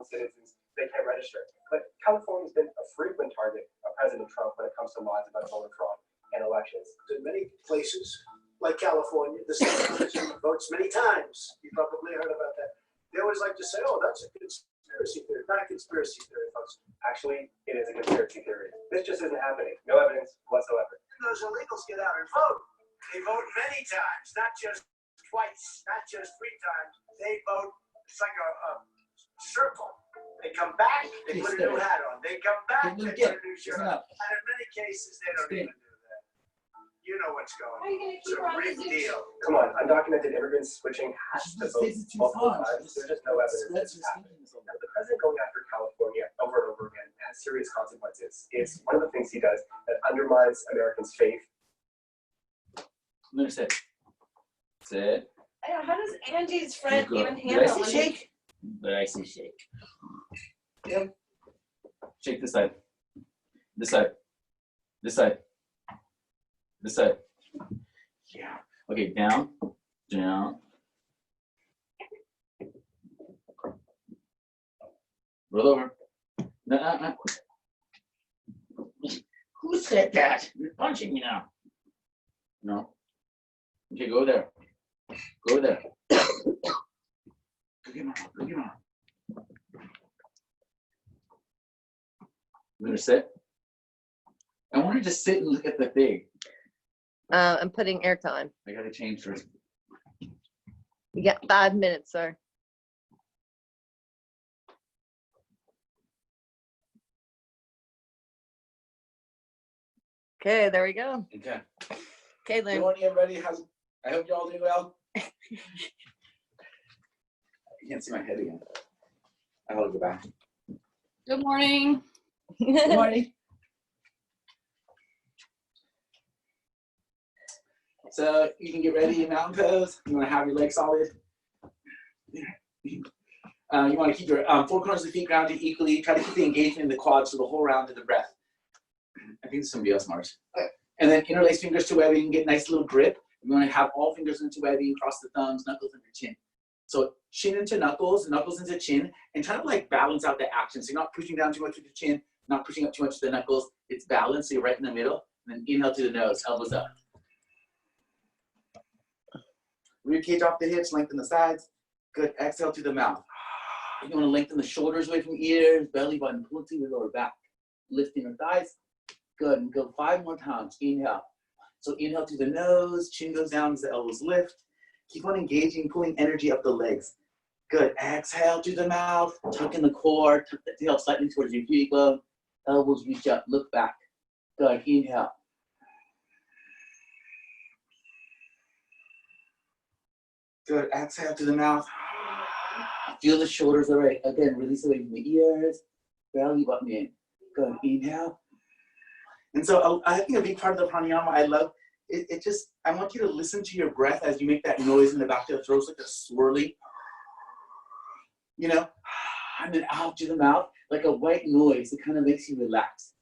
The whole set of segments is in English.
citizens, they can't register. But California's been a frequent target of President Trump when it comes to laws about voter fraud and elections. In many places, like California, the state votes many times. You probably heard about that. They always like to say, oh, that's a conspiracy theory. Not a conspiracy theory, folks. Actually, it is a conspiracy theory. This just isn't happening. No evidence whatsoever. Those illegals get out and vote. They vote many times, not just twice, not just 3 times. They vote, it's like a circle. They come back, they put a new hat on. They come back, they put a new shirt on. And in many cases, they don't even do that. You know what's going on. It's a big deal. Come on, undocumented immigrants switching hats to vote multiple times. There's just no evidence that this is happening. Now, the president going after California over and over again has serious consequences. It's one of the things he does that undermines Americans' faith. I'm gonna sit. Sit. How does Angie's friend even Did handle I say shake? Did I say shake? Yep. Shake this side. This side. This side. This side. Yeah. Okay, down. Down. Roll over. No. Who said that? You're punching me now. No. Okay, go there. Go there. Look at mom. Look at mom. I'm gonna sit. I want to just sit and look at the thing. I'm putting airtime. I gotta change first. You got 5 minutes, sir. Okay, there we go. Okay. Okay, Good Lynn. morning, everybody. I hope you're all doing well. You can't see my head again. I gotta go back. Good morning. Good morning. So you can get ready in mountain pose. You want to have your legs solid. You want to keep your 4 corners of the feet grounded equally. Try to keep the engagement in the quads for the whole round of the breath. I think it's somebody else, Mars. Okay. And then interlace fingers to webbing. Get a nice little grip. You want to have all fingers into webbing, cross the thumbs, knuckles under chin. So chin into knuckles, knuckles into chin, and try to like balance out the action. So you're not pushing down too much with your chin, not pushing up too much with the knuckles. It's balanced, so you're right in the middle. And then inhale to the nose, elbows up. Rib cage off the hips, lengthen the sides. Good, exhale to the mouth. You want to lengthen the shoulders away from ears, belly button, pull to your lower back. Lifting your thighs. Good, and go 5 more times. Inhale. So inhale through the nose, chin goes down as the elbows lift. Keep on engaging, pulling energy up the legs. Good, exhale through the mouth, tuck in the core, tuck the tail slightly towards your pubic bone. Elbows reach up, look back. Good, inhale. Good, exhale through the mouth. Feel the shoulders already. Again, release away from the ears, belly button in. Good, inhale. And so I think a big part of the pranayama I love, it just, I want you to listen to your breath as you make that noise in the back of the throat, like a swirly, you know, and then out to the mouth, like a white noise. It kind of makes you relax.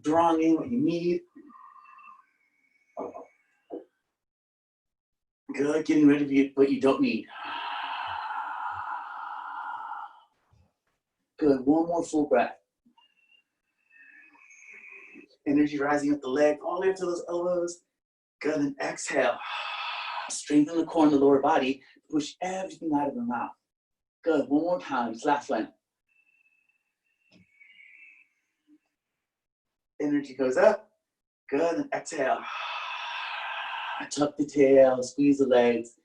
Drawing in what you need. Good, getting rid of what you don't need. Good, 1 more full breath. Energy rising up the leg, all the way up to those elbows. Good, and exhale. Strengthen the core in the lower body. Push everything out of the mouth. Good, 1 more time, this last one. Energy goes up. Good, and exhale. Tuck the tail, squeeze the legs.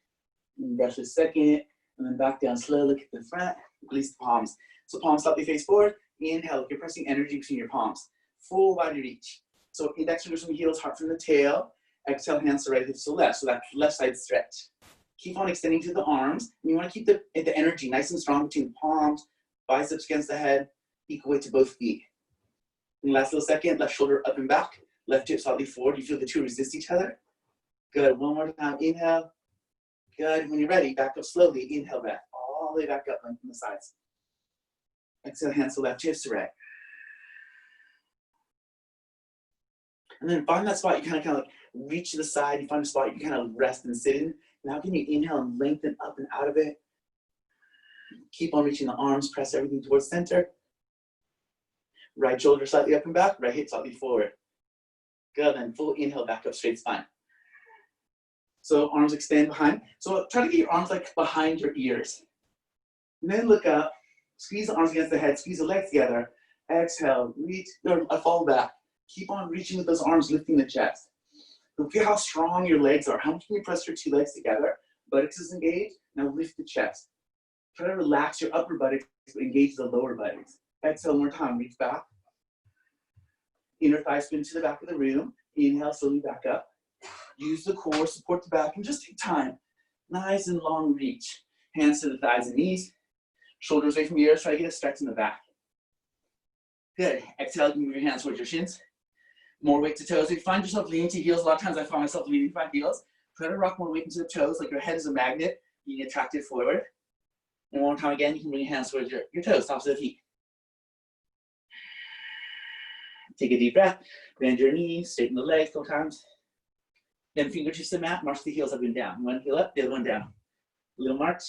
And breath a second, and then back down slowly, kick the front, release the palms. So palms slightly face forward. Inhale, you're pressing energy between your palms. Full body reach. So index fingers from the heels, heart from the tail. Exhale, hands to right, hips to left. So that left side stretch. Keep on extending to the arms. And you want to keep the energy nice and strong between the palms, biceps against the head, equal weight to both feet. And last little second, left shoulder up and back, left hip slightly forward. You feel the two resist each other. Good, 1 more time, inhale. Good, when you're ready, back up slowly, inhale breath, all the way back up, lengthen the sides. Exhale, hands to left, hips to right. And then find that spot, you kind of like reach to the side, you find a spot you kind of rest and sit in. Now can you inhale and lengthen up and out of it? Keep on reaching the arms, press everything towards center. Right shoulder slightly up and back, right hip slightly forward. Good, then full inhale, back up, straight spine. So arms extend behind. So try to get your arms like behind your ears. And then look up, squeeze the arms against the head, squeeze the legs together. Exhale, reach, or fall back. Keep on reaching with those arms, lifting the chest. Look at how strong your legs are. How much can you press your two legs together? Buttocks is engaged. Now lift the chest. Try to relax your upper buttocks, but engage the lower buttocks. Exhale one more time, reach back. Inner thigh spin to the back of the room. Inhale, slowly back up. Use the core, support the back, and just take time. Nice and long reach. Hands to the thighs and knees. Shoulders away from your ears. Try to get a stretch in the back. Good. Exhale, you can move your hands towards your shins. More weight to toes. If you find yourself leaning to heels, a lot of times I find myself leaning to my heels. Try to rock more weight into the toes, like your head is a magnet, being attracted forward. And one more time again, you can bring your hands towards your toes, tops of the feet. Take a deep breath. Bend your knees, straighten the legs a couple times. Then fingertips to the mat, march the heels up and down. One heel up, the other one down. Little march.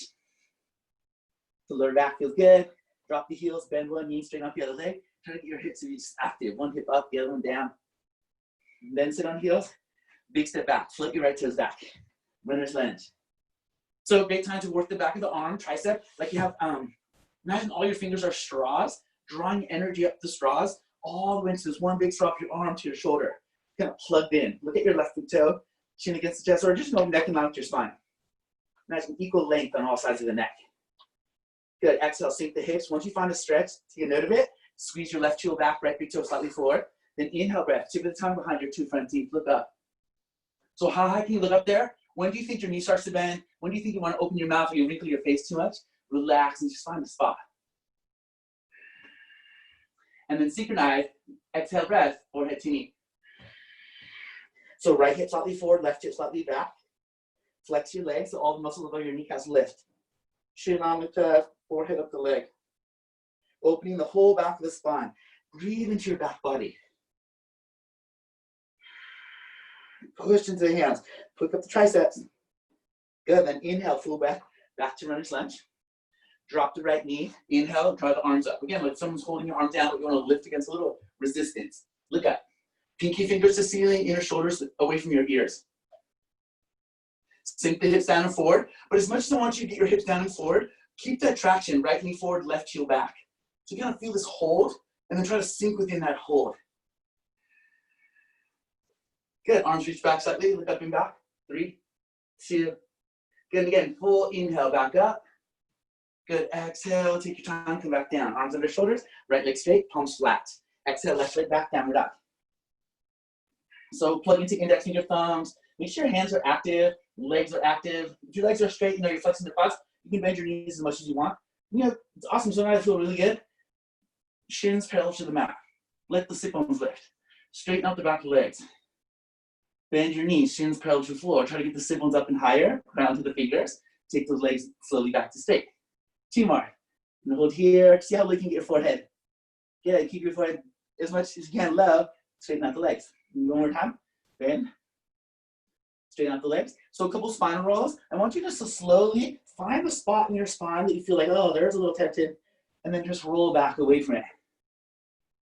The lower back feels good. Drop the heels, bend one knee, straighten up the other leg. Try to get your hips to be just active. One hip up, the other one down. And then sit on heels. Big step back. Flip your right toes back. Runner's lunge. So great time to work the back of the arm, tricep. Like you have, imagine all your fingers are straws, drawing energy up the straws all the way into this one big straw, from your arm to your shoulder. Kind of plugged in. Look at your left big toe, chin against the chest, or just go neck and line with your spine. Imagine equal length on all sides of the neck. Good. Exhale, sink the hips. Once you find a stretch, take a note of it. Squeeze your left heel back, right big toe slightly forward. Then inhale breath. Tip of the tongue behind your two front teeth. Look up. So how high can you look up there? When do you think your knee starts to bend? When do you think you want to open your mouth or you wrinkle your face too much? Relax and just find a spot. And then synchronize. Exhale breath, forehead to knee. So right hip slightly forward, left hip slightly back. Flex your legs so all the muscles of your kneecaps lift. Shin on the chest, forehead up the leg. Opening the whole back of the spine. Breathe into your back body. Push into the hands. Pick up the triceps. Good. Then inhale, full breath. Back to runner's lunge. Drop the right knee. Inhale, draw the arms up. Again, like someone's holding your arm down, but you want to lift against a little resistance. Look up. Pinky fingers to ceiling, inner shoulders away from your ears. Sink the hips down and forward. But as much as I want you to get your hips down and forward, keep that traction, right knee forward, left heel back. So you kind of feel this hold, and then try to sink within that hold. Good. Arms reach back slightly, look up and back. 3, 2. Good. And again, full inhale, back up. Good. Exhale, take your time, come back down. Arms under shoulders, right leg straight, palms flat. Exhale, left leg back, downward dog. So plug into index finger thumbs. Make sure your hands are active, legs are active. If your legs are straight, you're flexing the quads, you can bend your knees as much as you want. It's awesome. So now I feel really good. Shins parallel to the mat. Let the sit bones lift. Straighten out the back of the legs. Bend your knees, shins parallel to the floor. Try to get the sit bones up and higher, ground to the fingers. Take those legs slowly back to straight. 2 more. And hold here. See how low you can get your forehead. Yeah, keep your forehead as much as you can low. Straighten out the legs. One more time. Bend. Straighten out the legs. So a couple spinal rolls. I want you just to slowly find the spot in your spine that you feel like, oh, there's a little tension. And then just roll back away from it.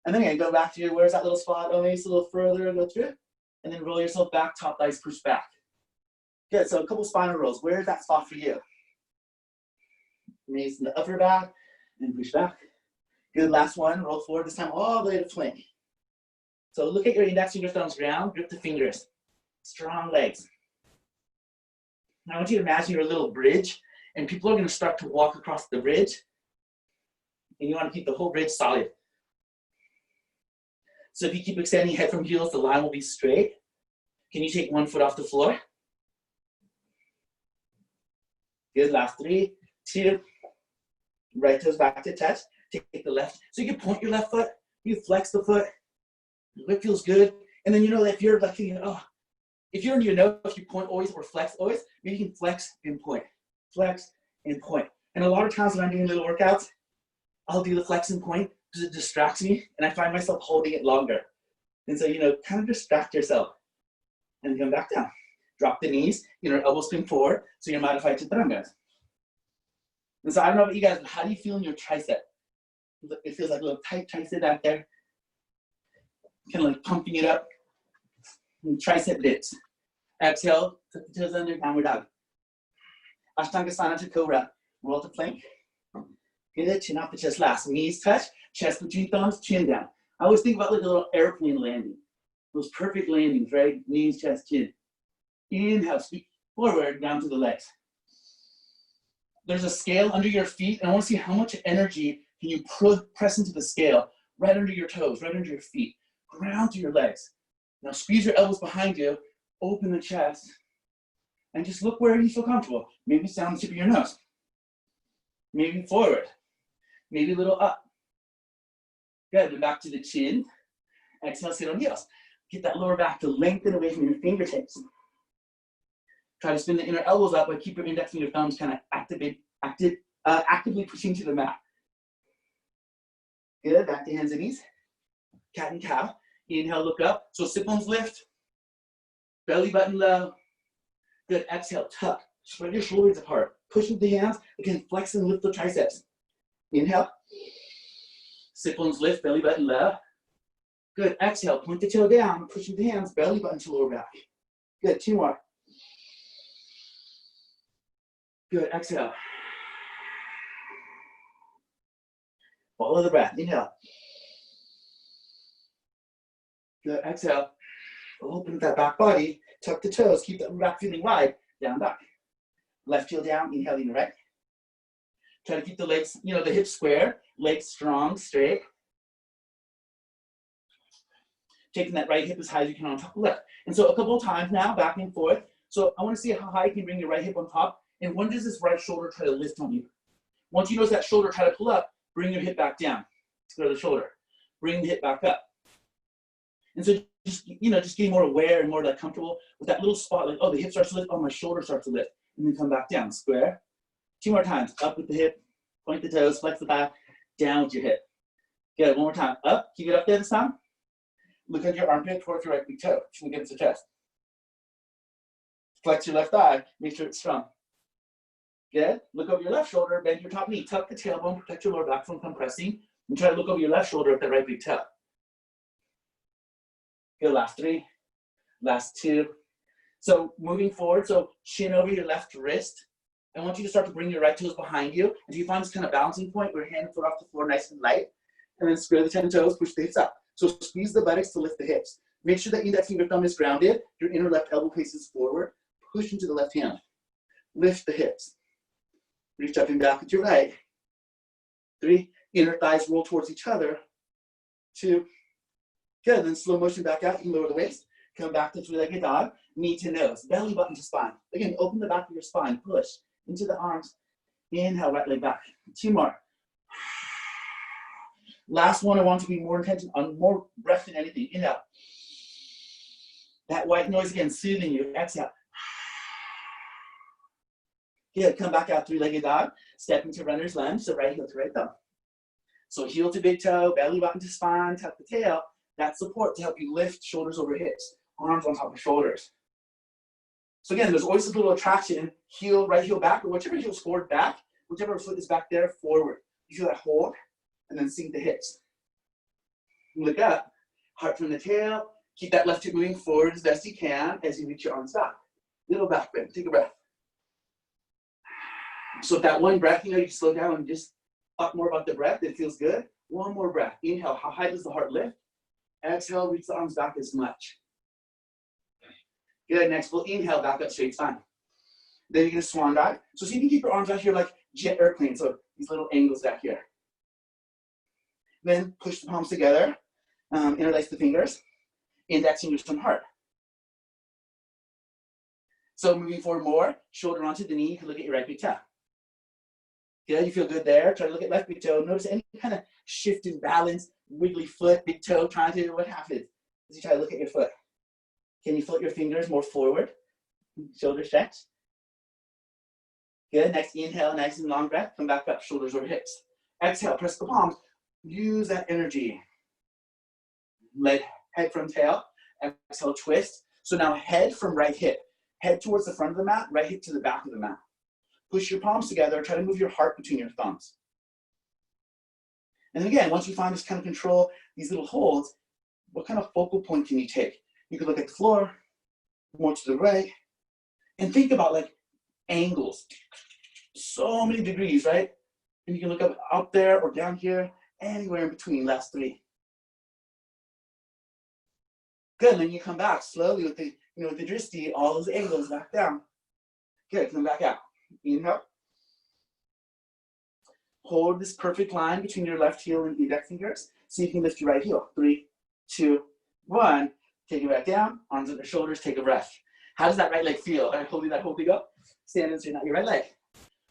And then again, go back to your, where's that little spot? Oh, maybe it's a little further, go through it. And then roll yourself back, top thighs push back. Good, so a couple spinal rolls. Where's that spot for you? Raise in the upper back and push back. Good, last one, roll forward, this time all the way to plank. So look at your index finger thumbs ground, grip the fingers. Strong legs. Now I want you to imagine you're a little bridge and people are gonna start to walk across the bridge and you wanna keep the whole bridge solid. So if you keep extending head from heels, the line will be straight. Can you take 1 foot off the floor? Good, last 3, 2. Right toes back to touch. Take the left. So you can point your left foot, you flex the foot. It feels good. And then if you're like, if you're in your nose, if you point always or flex always, maybe you can flex and point. Flex and point. And a lot of times when I'm doing little workouts, I'll do the flex and point because it distracts me and I find myself holding it longer. And so, kind of distract yourself and come back down. Drop the knees, elbows swing forward, so you're modified chaturangas. And so I don't know about you guys, but how do you feel in your tricep? It feels like a little tight tricep out there. Kind of like pumping it up. And tricep dips. Exhale, tuck the toes under, downward dog. Ashtangasana to cobra. Roll to plank. Good, chin off the chest last. Knees touch, chest between thumbs, chin down. I always think about like a little airplane landing. Those perfect landings, right? Knees, chest, chin. Inhale, sweep forward, down to the legs. There's a scale under your feet, and I want to see how much energy can you press into the scale, right under your toes, right under your feet. Ground to your legs. Now squeeze your elbows behind you, open the chest, and just look where you feel comfortable. Maybe down the tip of your nose. Maybe forward. Maybe a little up. Good, then back to the chin. Exhale, sit on heels. Get that lower back to lengthen away from your fingertips. Try to spin the inner elbows up, but keep your index and your thumbs kind of actively pushing to the mat. Good, back to hands and knees. Cat and cow. Inhale, look up. So sit bones lift. Belly button low. Good, exhale, tuck. Spread your shoulders apart. Push with the hands. Again, flex and lift the triceps. Inhale. Sit bones lift, belly button low. Good, exhale, point the toe down. Push with the hands, belly button to lower back. Good, 2 more. Good, exhale. Follow the breath, inhale. Good, exhale. Open that back body, tuck the toes, keep that back feeling wide, down dog. Left heel down, inhaling the right. Try to keep the legs, the hips square, legs strong, straight. Taking that right hip as high as you can on top of the left. And so a couple of times now, back and forth. So I want to see how high you can bring your right hip on top. And when does this right shoulder try to lift on you? Once you notice that shoulder try to pull up, bring your hip back down. Square the shoulder. Bring the hip back up. And so just getting more aware and more like comfortable with that little spot, like, oh, the hip starts to lift, oh, my shoulder starts to lift. And then come back down, square. 2 more times, up with the hip, point the toes, flex the back, down with your hip. Good, 1 more time, up, keep it up there this time. Look at your armpit towards your right big toe, chin against the chest. Flex your left thigh, make sure it's strong. Good, look over your left shoulder, bend your top knee, tuck the tailbone, protect your lower back from compressing, and try to look over your left shoulder at that right big toe. Good, last 3, last 2. So moving forward, so chin over your left wrist. I want you to start to bring your right toes behind you. If you find this kind of balancing point where your hand and foot off the floor nice and light, and then square the 10 toes, push the hips up. So squeeze the buttocks to lift the hips. Make sure that index finger thumb is grounded. Your inner left elbow faces forward. Push into the left hand. Lift the hips. Reach up and back with your right. 3, inner thighs roll towards each other. 2, good, then slow motion back out, you can lower the waist. Come back to 3-legged dog, knee to nose, belly button to spine. Again, open the back of your spine, push into the arms. Inhale, right leg back. 2 more. Last one, I want to be more intention on more breath than anything. Inhale. That white noise again, soothing you. Exhale. Good, come back out, 3-legged dog. Step into runner's lunge, so right heel to right thumb. So heel to big toe, belly button to spine, tuck the tail. That support to help you lift shoulders over hips, arms on top of shoulders. So again, there's always a little attraction, heel, right heel back, or whichever heel's forward back, whichever foot is back there, forward. You feel that hold, and then sink the hips. Look up, heart from the tail, keep that left hip moving forward as best you can as you reach your arms back. Little back bend, take a breath. So if that one breath, you slow down and just talk more about the breath, it feels good. 1 more breath, inhale, how high does the heart lift? Exhale, reach the arms back as much. Good, next we'll inhale, back up straight spine. Then you're gonna swan dive. So see if you can keep your arms out here like jet airplane, so these little angles back here. Then push the palms together, interlace the fingers, index fingers from heart. So moving forward more, shoulder onto the knee, you can look at your right big toe. Good, you feel good there. Try to look at left big toe. Notice any kind of shift in balance, wiggly foot, big toe, trying to, what happens as you try to look at your foot? Can you float your fingers more forward? Shoulder stretch. Good, next inhale, nice and long breath. Come back up, shoulders over hips. Exhale, press the palms. Use that energy. Head head from tail. Exhale, twist. So now head from right hip. Head towards the front of the mat, right hip to the back of the mat. Push your palms together. Try to move your heart between your thumbs. And again, once you find this kind of control, these little holds, what kind of focal point can you take? You could look at the floor, more to the right, and think about like angles. So many degrees, right? And you can look up there or down here, anywhere in between. Last 3. Good, and then you come back slowly with the, with the drishti, all those angles back down. Good, come back out. Inhale. Hold this perfect line between your left heel and index fingers so you can lift your right heel. 3, 2, 1. Take it back down, arms under shoulders, take a breath. How does that right leg feel? All right, holding that whole thing up. Stand and straighten out your right leg.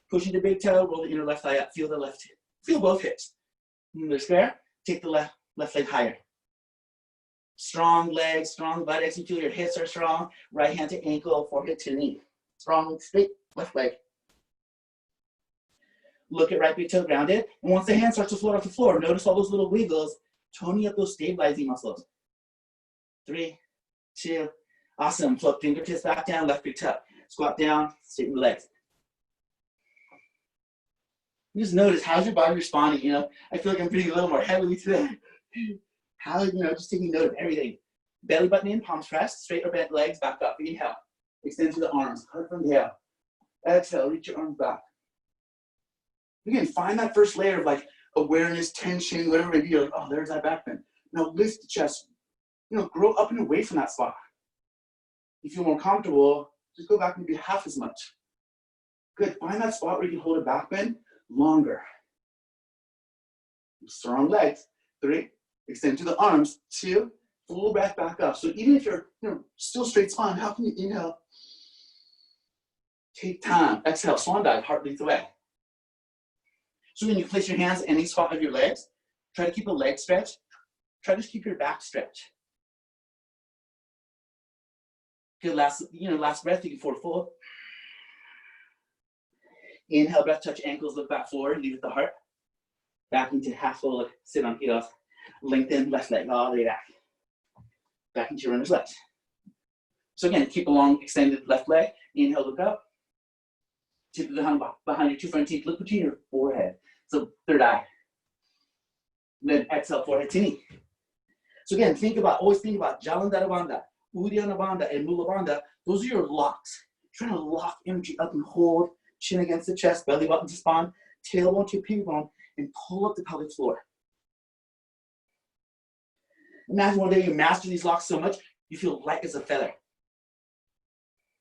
Pushing the big toe, roll the inner left thigh up. Feel the left hip. Feel both hips. They're square. Take the left leg higher. Strong legs, strong buttocks. You feel your hips are strong. Right hand to ankle, forehead to knee. Strong, straight left leg. Look at right big toe grounded. And once the hand starts to float off the floor, notice all those little wiggles, toning up those stabilizing muscles. 3, 2, awesome. Flip fingertips back down, left big toe. Squat down, straighten the legs. Just notice, how's your body responding? I feel like I'm breathing a little more heavily today. How, just taking note of everything. Belly button in, palms pressed, straight or bent legs, back up. Inhale, extend to the arms, heart from the tail. Exhale, reach your arms back. Again, find that first layer of like awareness, tension, whatever it may be. You're like, oh, there's that back bend. Now lift the chest. Grow up and away from that spot. If you feel more comfortable, just go back maybe half as much. Good, find that spot where you can hold a back bend longer. Strong legs. 3, extend to the arms. 2, full breath back up. So even if you're still straight spine, how can you inhale? Take time. Exhale, swan dive, heart leads away. So when you place your hands in any spot of your legs, try to keep a leg stretch. Try to keep your back stretch. Good, last breath, you can forward fold. Inhale, breath, touch ankles, look back forward, lead with the heart. Back into half fold, sit on heels. Lengthen left leg all the way back. Back into your runner's legs. So again, keep a long extended left leg. Inhale, look up. Tip of the hand behind your 2 front teeth. Look between your forehead. So third eye. Then exhale, forehead to knee. So again, always think about Jalandhara Bandha, Uddiyana Bandha, and Mula Bandha. Those are your locks. Trying to lock energy up and hold. Chin against the chest, belly button to spine, tailbone to your pivot bone, and pull up the pelvic floor. Imagine one day you master these locks so much, you feel light as a feather.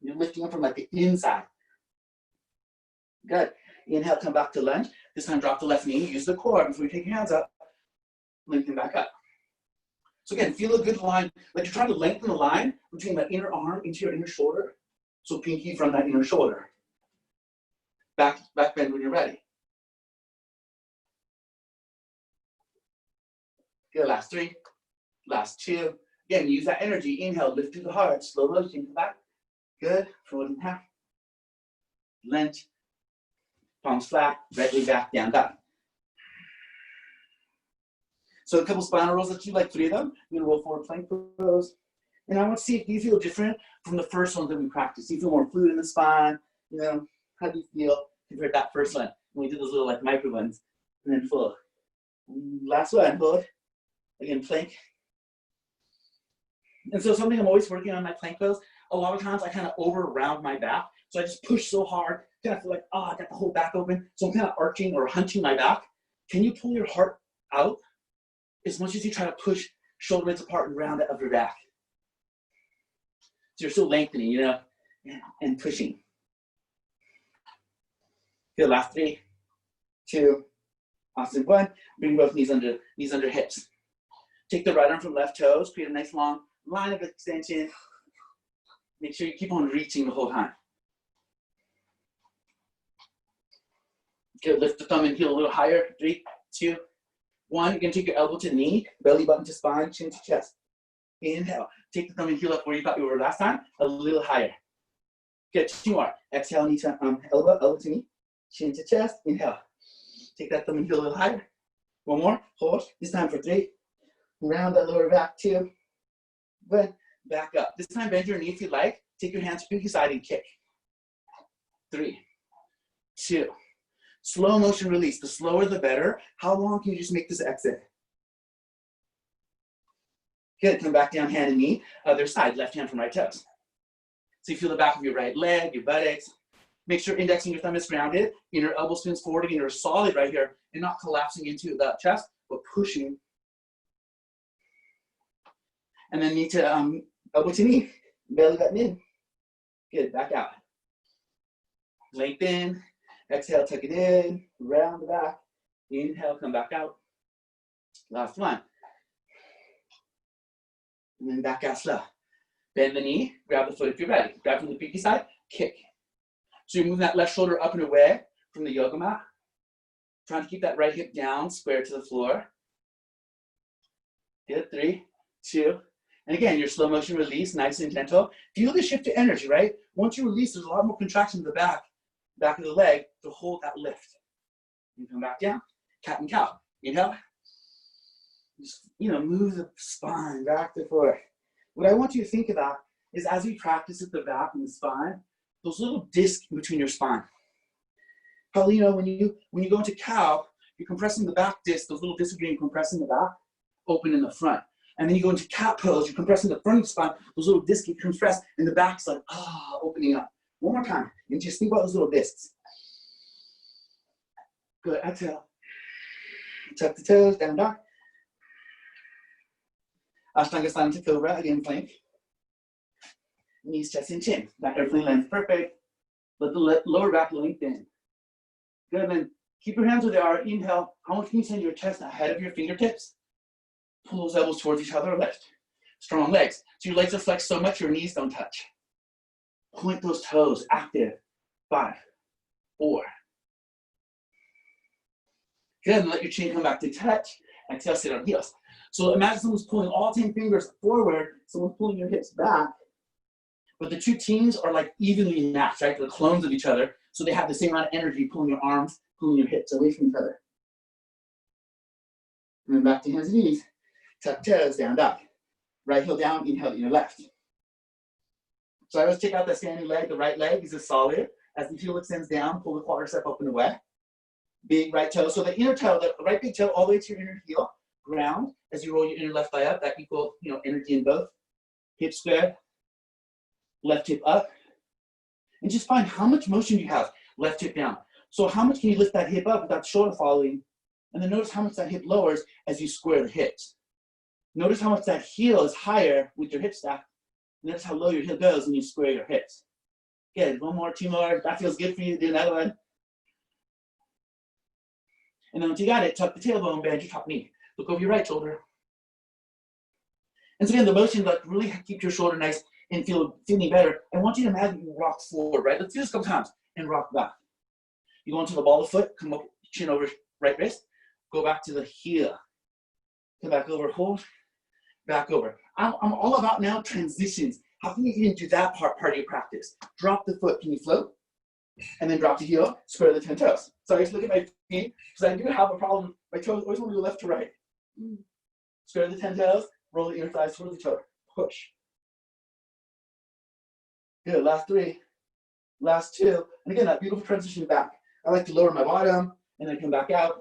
You're lifting up from like the inside. Good. Inhale, come back to lunge. This time drop the left knee, use the core before you take your hands up. Lengthen back up. So again, feel a good line, like you're trying to lengthen the line between the inner arm into your inner shoulder. So pinky from that inner shoulder. Back bend when you're ready. Good, last 3, last 2. Again, use that energy. Inhale, lift through the heart, slow motion, come back. Good, forward and half. Lunge, palms flat, right leg back, down, dog. So a couple spinal rolls, let's do like 3 of them. You're gonna roll forward plank pose. And I want to see if you feel different from the first one that we practiced. Do you feel more fluid in the spine? How do you feel compared to that first one? When we did those little like micro ones. And then full. Last one, hold. Again, plank. And so something I'm always working on my plank pose, a lot of times I kind of over round my back. So I just push so hard, kind of feel like, I got the whole back open. So I'm kind of arching or hunching my back. Can you pull your heart out as much as you try to push shoulder blades apart and round that upper back? So you're still lengthening, and pushing. Good, last 3, 2, awesome, 1. Bring both knees under hips. Take the right arm from left toes, create a nice long line of extension. Make sure you keep on reaching the whole time. Good, lift the thumb and heel a little higher. 3, 2, 1. You're gonna take your elbow to knee, belly button to spine, chin to chest. Inhale, take the thumb and heel up where you thought you were last time, a little higher. Good, 2 more. Exhale, knee to elbow to knee, chin to chest. Inhale, take that thumb and heel a little higher. 1 more, hold. This time for 3. Round that lower back, 2, Good. Back up. This time, bend your knee if you like. Take your hands pinky side and kick. 3, 2. Slow motion release. The slower, the better. How long can you just make this exit? Good. Come back down, hand and knee. Other side, left hand from right toes. So you feel the back of your right leg, your buttocks. Make sure index and your thumb is grounded. Inner elbow spins forward and you're solid right here and not collapsing into the chest, but pushing. And then knee to elbow to knee, belly button in. Good, back out. Lengthen, exhale, tuck it in, round the back. Inhale, come back out. Last one. And then back out slow. Bend the knee, grab the foot if you're ready. Grab from the pinky side, kick. So you move that left shoulder up and away from the yoga mat. Trying to keep that right hip down, square to the floor. Good, 3, 2. And again, your slow motion release, nice and gentle. Feel the shift to energy, right? Once you release, there's a lot more contraction in the back of the leg to hold that lift. And come back down, cat and cow. Inhale. Just, move the spine back to forth. What I want you to think about is as we practice at the back and the spine, those little discs between your spine. Probably, when you go into cow, you're compressing the back disc, those little discs are getting compressed in the back, open in the front. And then you go into cat pose, you're compressing the front of the spine, those little discs get compressed, and the back's like, opening up. One more time, and just think about those little discs. Good, exhale. Tuck the toes, down dog. Ashtanga Sthana Cobra, again, plank. Knees, chest, and chin. Back everything length, perfect. Let the lower back lengthen. Good, then keep your hands where they are. Inhale, how much can you send your chest ahead of your fingertips? Pull those elbows towards each other, lift. Strong legs. So your legs are flexed so much your knees don't touch. Point those toes, active. 5, 4. Good, and let your chin come back to touch. Exhale, sit on heels. So imagine someone's pulling all 10 fingers forward, someone's pulling your hips back, but the two teams are like evenly matched, right? They're clones of each other, so they have the same amount of energy pulling your arms, pulling your hips away from each other. And then back to hands and knees. Tuck toes, down dog. Right heel down, inhale to your left. So I always take out that standing leg. The right leg is as solid. As the heel extends down, pull the quadricep up and away. Big right toe. So the inner toe, the right big toe all the way to your inner heel. Ground. As you roll your inner left thigh up, that equal, energy in both. Hip square. Left hip up. And just find how much motion you have. Left hip down. So how much can you lift that hip up without the shoulder following? And then notice how much that hip lowers as you square the hips. Notice how much that heel is higher with your hip stack. Notice how low your heel goes when you square your hips. Good, 1 more, 2 more. That feels good for you. Do another one. And then once you got it, tuck the tailbone, bend your top knee. Look over your right shoulder. And so again, the motion, like really keep your shoulder nice and feeling better. I want you to imagine you rock forward, right? Let's do this a couple times and rock back. You go into the ball of foot, come up, chin over right wrist, go back to the heel. Come back over, hold, back over. I'm all about now transitions. How can you even do that part of your practice? Drop the foot, can you float? And then drop the heel, square the 10 toes. So I just look at my feet, because I do have a problem. My toes always want to go left to right. Square the 10 toes, roll the inner thighs towards each other. Push. Good, last 3, last 2. And again, that beautiful transition back. I like to lower my bottom, and then come back out.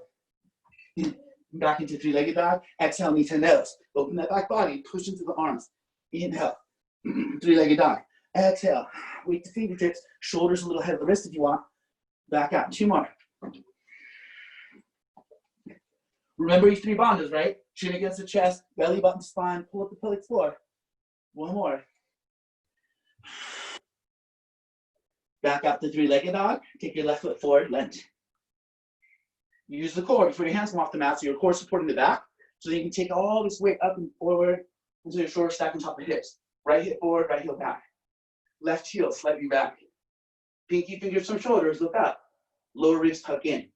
Back into 3-legged dog. Exhale, knee to nose. Open that back body, push into the arms. Inhale, 3-legged dog. Exhale, wake the fingertips, shoulders a little ahead of the wrist if you want. Back out, 2 more. Remember your 3 bandhas, right? Chin against the chest, belly button spine, pull up the pelvic floor. 1 more. Back up to 3-legged dog. Take your left foot forward, lunge. You use the core before your hands come off the mat, so your core supporting the back, so that you can take all this weight up and forward until your shoulders stack on top of the hips. Right hip forward, right heel back. Left heel slightly back. Pinky fingers from shoulders, look up. Lower ribs tuck in.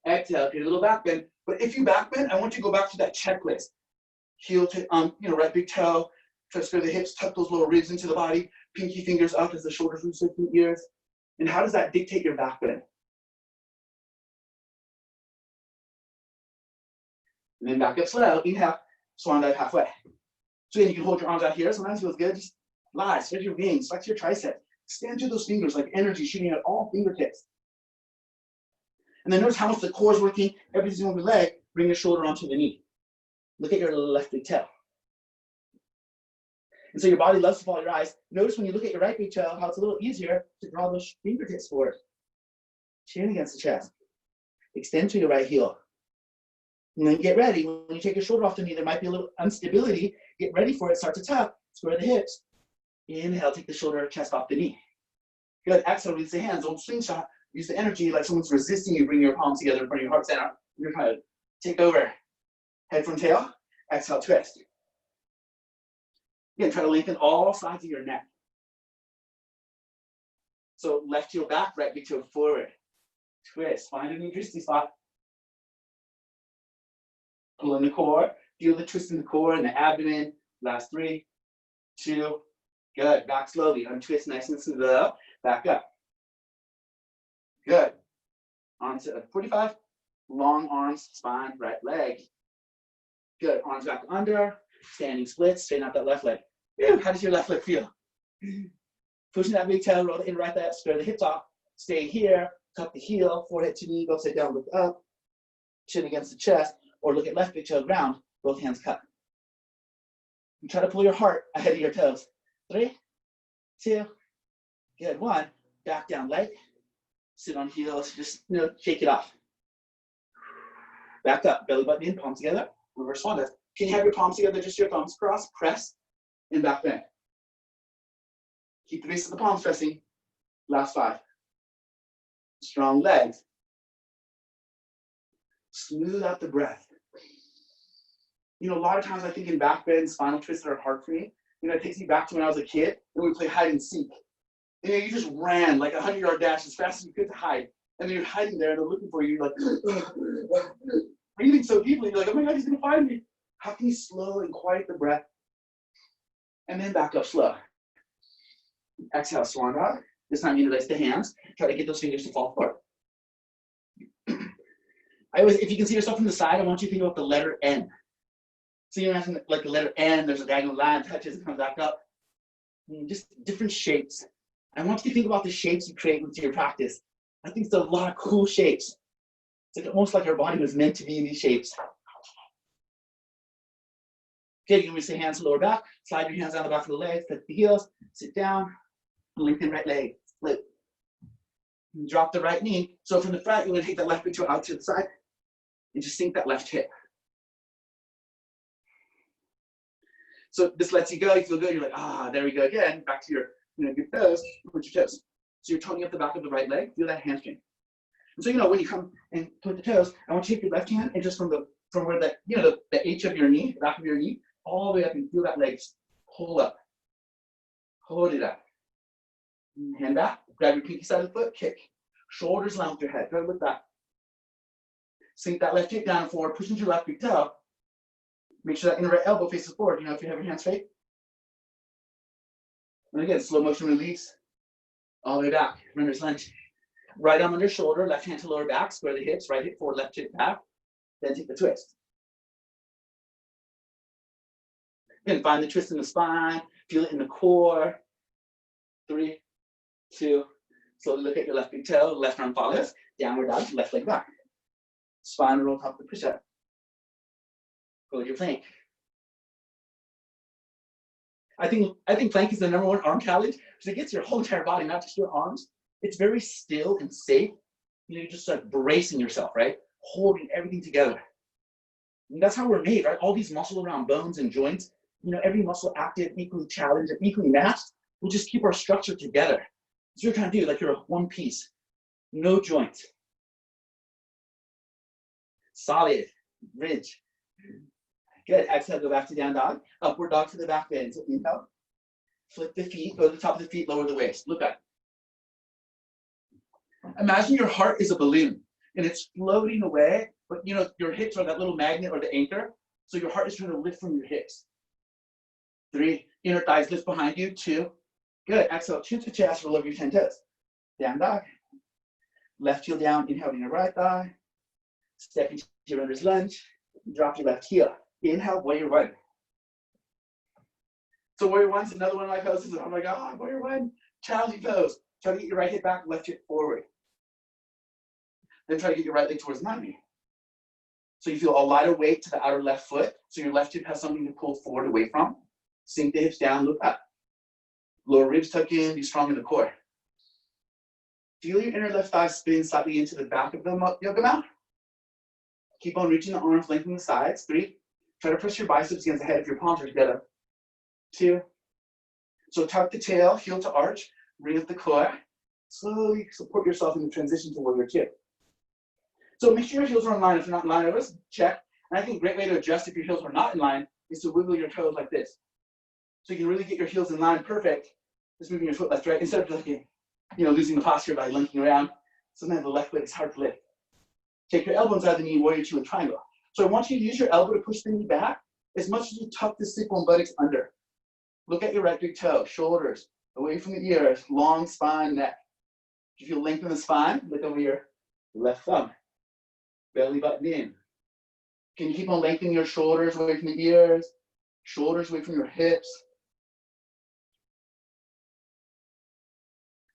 Exhale, create a little back bend. But if you back bend, I want you to go back to that checklist. Heel to, right big toe. Try to square the hips, tuck those lower ribs into the body. Pinky fingers up as the shoulders loosen from the ears. And how does that dictate your back bend? And then back up slow. Inhale, swan dive halfway. So then you can hold your arms out here. Sometimes it feels good. Just lie, spread your wings, flex your tricep. Stand through those fingers like energy shooting at all fingertips. And then notice how much the core is working. Everything's on your leg. Bring your shoulder onto the knee. Look at your left big toe. And so your body loves to follow your eyes. Notice when you look at your right big toe, how it's a little easier to draw those fingertips forward. Chin against the chest. Extend to your right heel. And then get ready. When you take your shoulder off the knee, there might be a little instability. Get ready for it. Start to tuck. Square the hips. Inhale, take the shoulder, chest off the knee. Good. Exhale, release the hands. Don't slingshot. Use the energy like someone's resisting you. Bring your palms together in front of your heart center. You're trying to take over. Head from tail. Exhale, twist. Again, try to lengthen all sides of your neck. So left heel back, right big toe forward. Twist. Find an interesting spot. Pull in the core. Feel the twist in the core and the abdomen. Last 3, 2, good. Back slowly. Untwist nice and slow. Back up. Good. On to 45. Long arms, spine, right leg. Good. Arms back under. Standing splits. Straighten out that left leg. How does your left leg feel? Pushing that big toe, roll the in right there, square the hips off. Stay here. Tuck the heel, forehead to knee, go upside down, look up. Chin against the chest, or look at left big toe ground, both hands cut. And try to pull your heart ahead of your toes. 3, 2, good. 1. Back down leg. Sit on heels, just shake it off. Back up, belly button in, palms together. Reverse swan dive. Can you have your palms together, just your thumbs crossed, press, and back bend. Keep the base of the palms pressing. Last 5. Strong legs. Smooth out the breath. A lot of times I think in back bends, spinal twists are hard for me. It takes me back to when I was a kid and we play hide and seek. You just ran like a 100-yard dash as fast as you could to hide. And then you're hiding there and they're looking for you. You're like, breathing so deeply. You're like, oh my God, he's gonna find me. How can you slow and quiet the breath? And then back up slow. Exhale, swan dog. This time you interlace the hands. Try to get those fingers to fall forward. If you can see yourself from the side, I want you to think about the letter N. So you imagine like the letter N, there's a diagonal line, touches, and comes back up. Just different shapes. I want you to think about the shapes you create with your practice. I think there's a lot of cool shapes. It's almost like our body was meant to be in these shapes. Okay, you can say hands to lower back, slide your hands down the back of the legs, touch the heels, sit down, lengthen right leg, split. Drop the right knee. So from the front, you're gonna take that left big toe out to the side and just sink that left hip. So this lets you go, you feel good, you're like, there we go again. Back to your, good toes, put your toes. So you're toning up the back of the right leg, feel that hamstring. And so, when you come and put the toes, I want you to take your left hand and just from where that, the H of your knee, the back of your knee, all the way up and feel that leg pull up. Hold it up. Hand back, grab your pinky side of the foot, kick. Shoulders line with your head, go with that. Sink that left hip down and forward, push into your left big toe. Make sure that inner right elbow faces forward, if you have your hands straight. And again, slow motion release. All the way back, runner's lunge. Right arm under shoulder, left hand to lower back, square the hips, right hip forward, left hip back. Then take the twist. Again, find the twist in the spine, feel it in the core. 3, 2, slowly look at your left big toe, left arm follows, downward dog, left leg back. Spine roll top of the push-up. Hold your plank. I think plank is the #1 arm challenge because it gets your whole entire body, not just your arms. It's very still and safe. You're just like bracing yourself, right? Holding everything together. And that's how we're made, right? All these muscles around bones and joints, every muscle active, equally challenged, and equally matched. We'll just keep our structure together. That's what you're trying to do, like you're one piece. No joints. Solid. Ridge. Good. Exhale, go back to down dog. Upward dog to the back bend. So inhale. Flip the feet, go to the top of the feet, lower the waist. Look up. Imagine your heart is a balloon and it's floating away, but your hips are that little magnet or the anchor. So your heart is trying to lift from your hips. 3, inner thighs lift behind you. 2, good. Exhale, chin to chest, roll over your 10 toes. Down dog. Left heel down, inhaling your right thigh. Step into your runner's lunge. Drop your left heel. Inhale, warrior 1. So warrior one's another one of my poses. Oh my God, warrior one, challenging pose. Try to get your right hip back, left hip forward. Then try to get your right leg towards 90. So you feel a lighter weight to the outer left foot. So your left hip has something to pull forward away from. Sink the hips down, look up. Lower ribs tuck in, be strong in the core. Feel your inner left thigh spin slightly into the back of the yoga mat. Keep on reaching the arms, lengthening the sides. 3. Try to press your biceps against the head if your palms are together. 2. So tuck the tail, heel to arch, bring up the core. Slowly support yourself in the transition to warrior 2. So make sure your heels are in line. If you're not in line, always check. And I think a great way to adjust if your heels are not in line is to wiggle your toes like this. So you can really get your heels in line perfect. Just moving your foot left, right, instead of like, losing the posture by linking around. Sometimes the left leg is hard to lift. Take your elbow inside the knee, warrior 2 and triangle. So I want you to use your elbow to push the knee back as much as you tuck the sit bone buttocks under. Look at your right big toe, shoulders, away from the ears, long spine, neck. If you feel length in the spine, look over your left thumb. Belly button in. Can you keep on lengthening your shoulders away from the ears, shoulders away from your hips?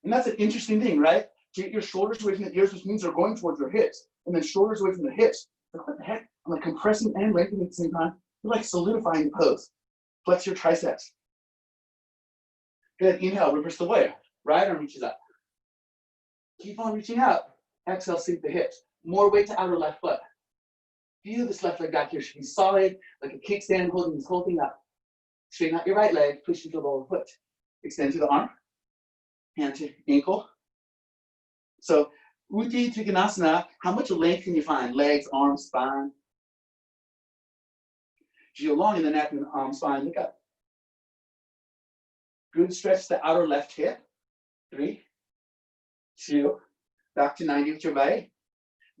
And that's an interesting thing, right? Get your shoulders away from the ears, which means they're going towards your hips, and then shoulders away from the hips. Like, what the heck? I'm like compressing and lengthening at the same time. You're like solidifying the pose. Flex your triceps. Good, inhale, reverse the warrior. Right arm reaches up. Keep on reaching out. Exhale, sink the hips. More weight to outer left foot. Feel this left leg back here should be solid, like a kickstand, holding this whole thing up. Straighten out your right leg, push into the ball of the foot. Extend to the arm, hand to ankle. So, Uti Trikonasana, how much length can you find? Legs, arms, spine. Feel long in the neck and the arm, spine, look up. Good stretch the outer left hip. 3, 2, back to 90 with your body.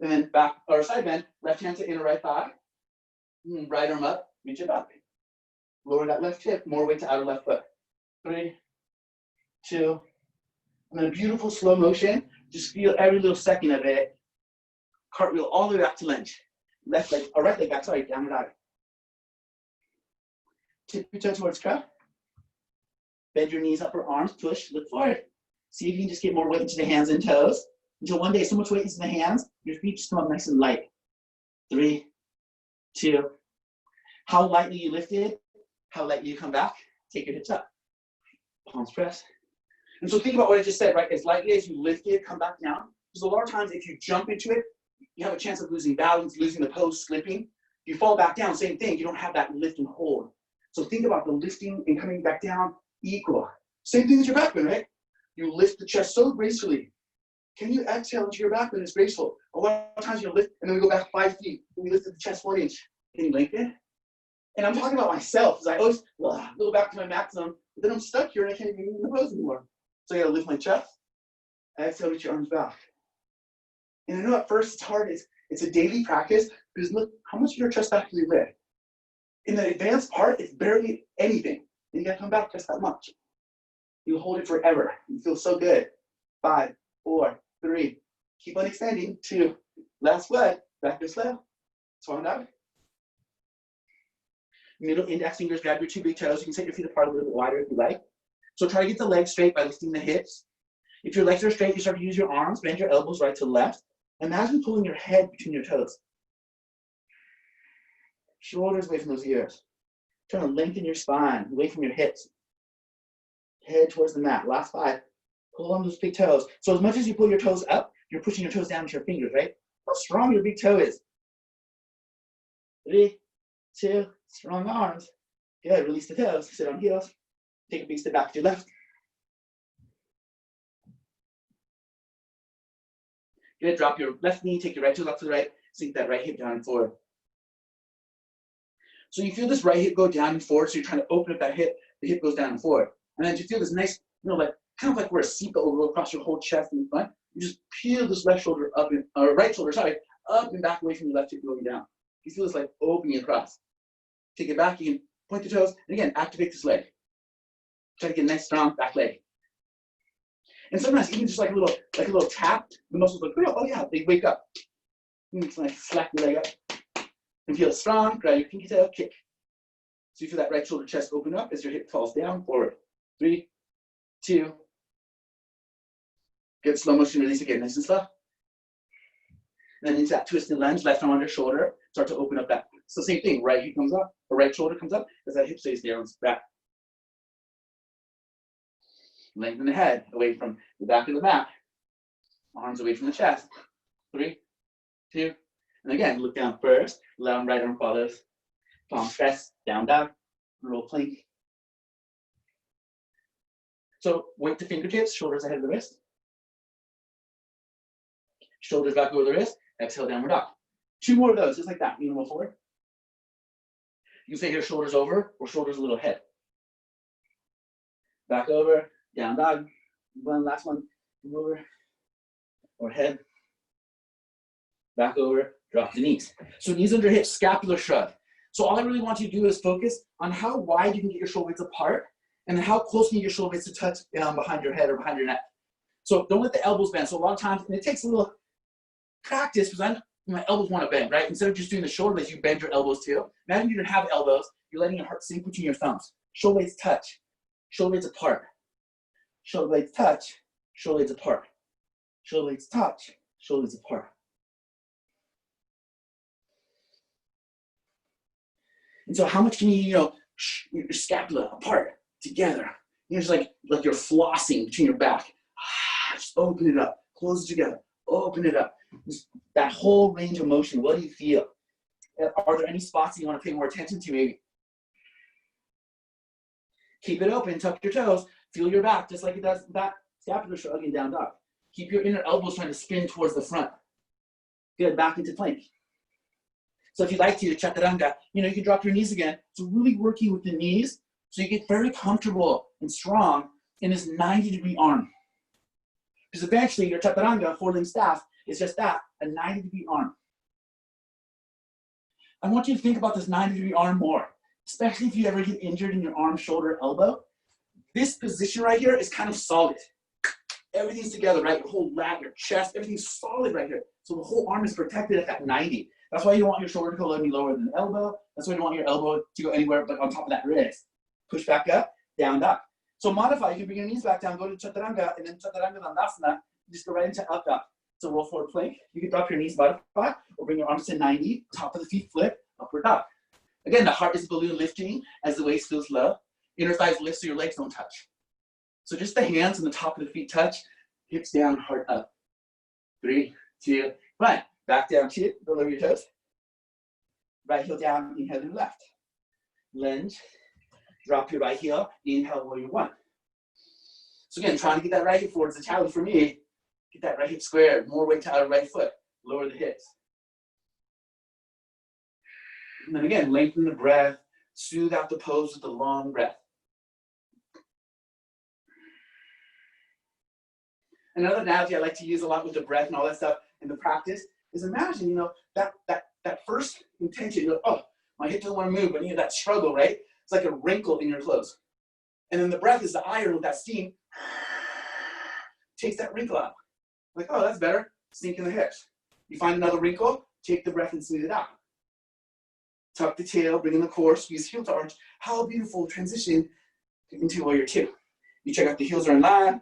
And then back, or side bend, left hand to inner right thigh. Right arm up, reach it up. Lower that left hip, more weight to outer left foot. 3, 2, and then a beautiful slow motion. Just feel every little second of it. Cartwheel all the way back to lunge. Left leg, or right leg back, sorry, downward dog. Tip your toe towards crowd. Bend your knees, upper arms, push, look forward. See if you can just get more weight into the hands and toes. Until one day, so much weight is in the hands, your feet just come up nice and light. 3, 2. How lightly you lifted, how lightly you come back. Take your hips up. Palms press. And so think about what I just said, right? As lightly as you lift it, come back down. Because a lot of times if you jump into it, you have a chance of losing balance, losing the pose, slipping. You fall back down, same thing. You don't have that lift and hold. So think about the lifting and coming back down equal. Same thing with your back bend, right? You lift the chest so gracefully. Can you exhale into your back bend? It's graceful. A lot of times you lift and then we go back 5 feet and we lift the chest 1 inch. Can you lengthen? And I'm talking about myself because I always go back to my maximum, but then I'm stuck here and I can't even move the pose anymore. So I gotta lift my chest, exhale, reach your arms back. And I know at first it's hard, it's a daily practice, because look, how much of your chest back do you lift? In the advanced part, it's barely anything. And you gotta come back just that much. You hold it forever. You feel so good. 5, 4, 3. Keep on extending. 2. Last one. Back to slow. Swan dog. Middle index fingers grab your 2 big toes. You can set your feet apart a little bit wider if you like. So try to get the legs straight by lifting the hips. If your legs are straight, you start to use your arms. Bend your elbows right to left. Imagine pulling your head between your toes. Shoulders away from those ears. Trying to lengthen your spine, away from your hips. Head towards the mat. Last 5. Pull on those big toes. So as much as you pull your toes up, you're pushing your toes down with your fingers, right? How strong your big toe is. 3, 2, strong arms. Good, release the toes, sit on heels. Take a big step back to your left. Good, drop your left knee, take your right toe up to the right, sink that right hip down and forward. So you feel this right hip go down and forward, so you're trying to open up that hip, the hip goes down and forward. And then you feel this nice, like kind of like where a seatbelt will go across your whole chest and front. You just peel this left shoulder up, right shoulder, up and back away from your left hip going down. You feel this like opening across. Take it back, you can point the toes, and again, activate this leg. Try to get a nice strong back leg. And sometimes even just like a little tap, the muscles like, oh yeah, they wake up. You can like slack the leg up and feel strong, grab your pinky toe, kick. So you feel that right shoulder chest open up as your hip falls down, forward. 3, 2. Good, slow motion release again, nice and slow. Then into that twisted lunge, left arm under shoulder, start to open up that. So same thing, right hip comes up, or right shoulder comes up, as that hip stays down, back. Lengthen the head away from the back of the mat. Arms away from the chest. 3, 2, and again, look down first, left right arm follows. Palm press, down dog, roll plank. So weight to fingertips, shoulders ahead of the wrist. Shoulders back over the wrist, exhale, downward dog. 2 more of those, just like that, you roll forward. You say here, shoulders over, or shoulders a little ahead. Back over, down dog. One last one, move over, or head. Back over, drop the knees. So knees under hips, scapular shrug. So all I really want you to do is focus on how wide you can get your shoulder blades apart and how close you need your shoulder blades to touch behind your head or behind your neck. So don't let the elbows bend. So a lot of times, and it takes a little practice because my elbows want to bend, right? Instead of just doing the shoulder blades, you bend your elbows too. Imagine you don't have elbows. You're letting your heart sink between your thumbs. Shoulder blades touch. Shoulder blades apart. Shoulder blades touch. Shoulder blades apart. Shoulder blades touch. Shoulder blades apart. And so how much can you, your scapula apart, together? Just like you're flossing between your back. Just open it up, close it together, open it up. Just that whole range of motion, what do you feel? Are there any spots that you want to pay more attention to maybe? Keep it open, tuck your toes, feel your back, just like it does back, scapular shrug and down dog. Keep your inner elbows trying to spin towards the front. Good, back into plank. So if you'd like to chaturanga, you can drop your knees again. So really working with the knees so you get very comfortable and strong in this 90-degree arm. Because eventually your chaturanga, 4-limb staff, is just that, a 90-degree arm. I want you to think about this 90-degree arm more, especially if you ever get injured in your arm, shoulder, elbow. This position right here is kind of solid. Everything's together, right? Your whole lat, your chest, everything's solid right here. So the whole arm is protected at that 90. That's why you don't want your shoulder to go any lower than the elbow. That's why you don't want your elbow to go anywhere but on top of that wrist. Push back up, down, dog. So modify, you can bring your knees back down, go to chaturanga, and then chaturanga dandasana, just go right into up dog. So roll forward plank. You can drop your knees, modify, or bring your arms to 90, top of the feet flip, upward dog. Again, the heart is balloon lifting as the waist feels low. Inner thighs lift so your legs don't touch. So just the hands and the top of the feet touch, hips down, heart up. 3, 2, 1. Back down, chin, go over your toes. Right heel down, inhale to the left. Lunge, drop your right heel, inhale, warrior 1. So again, trying to get that right hip forward is a challenge for me. Get that right hip squared, more weight to our right foot, lower the hips. And then again, lengthen the breath, soothe out the pose with a long breath. Another analogy I like to use a lot with the breath and all that stuff in the practice is imagine, that first intention, oh, my hip doesn't want to move, but that struggle, right? It's like a wrinkle in your clothes. And then the breath is the iron with that steam, takes that wrinkle out. Like, oh, that's better. Sink in the hips. You find another wrinkle, take the breath and smooth it out. Tuck the tail, bring in the core, squeeze heel to arch. How beautiful transition into warrior 2. You check out the heels are in line.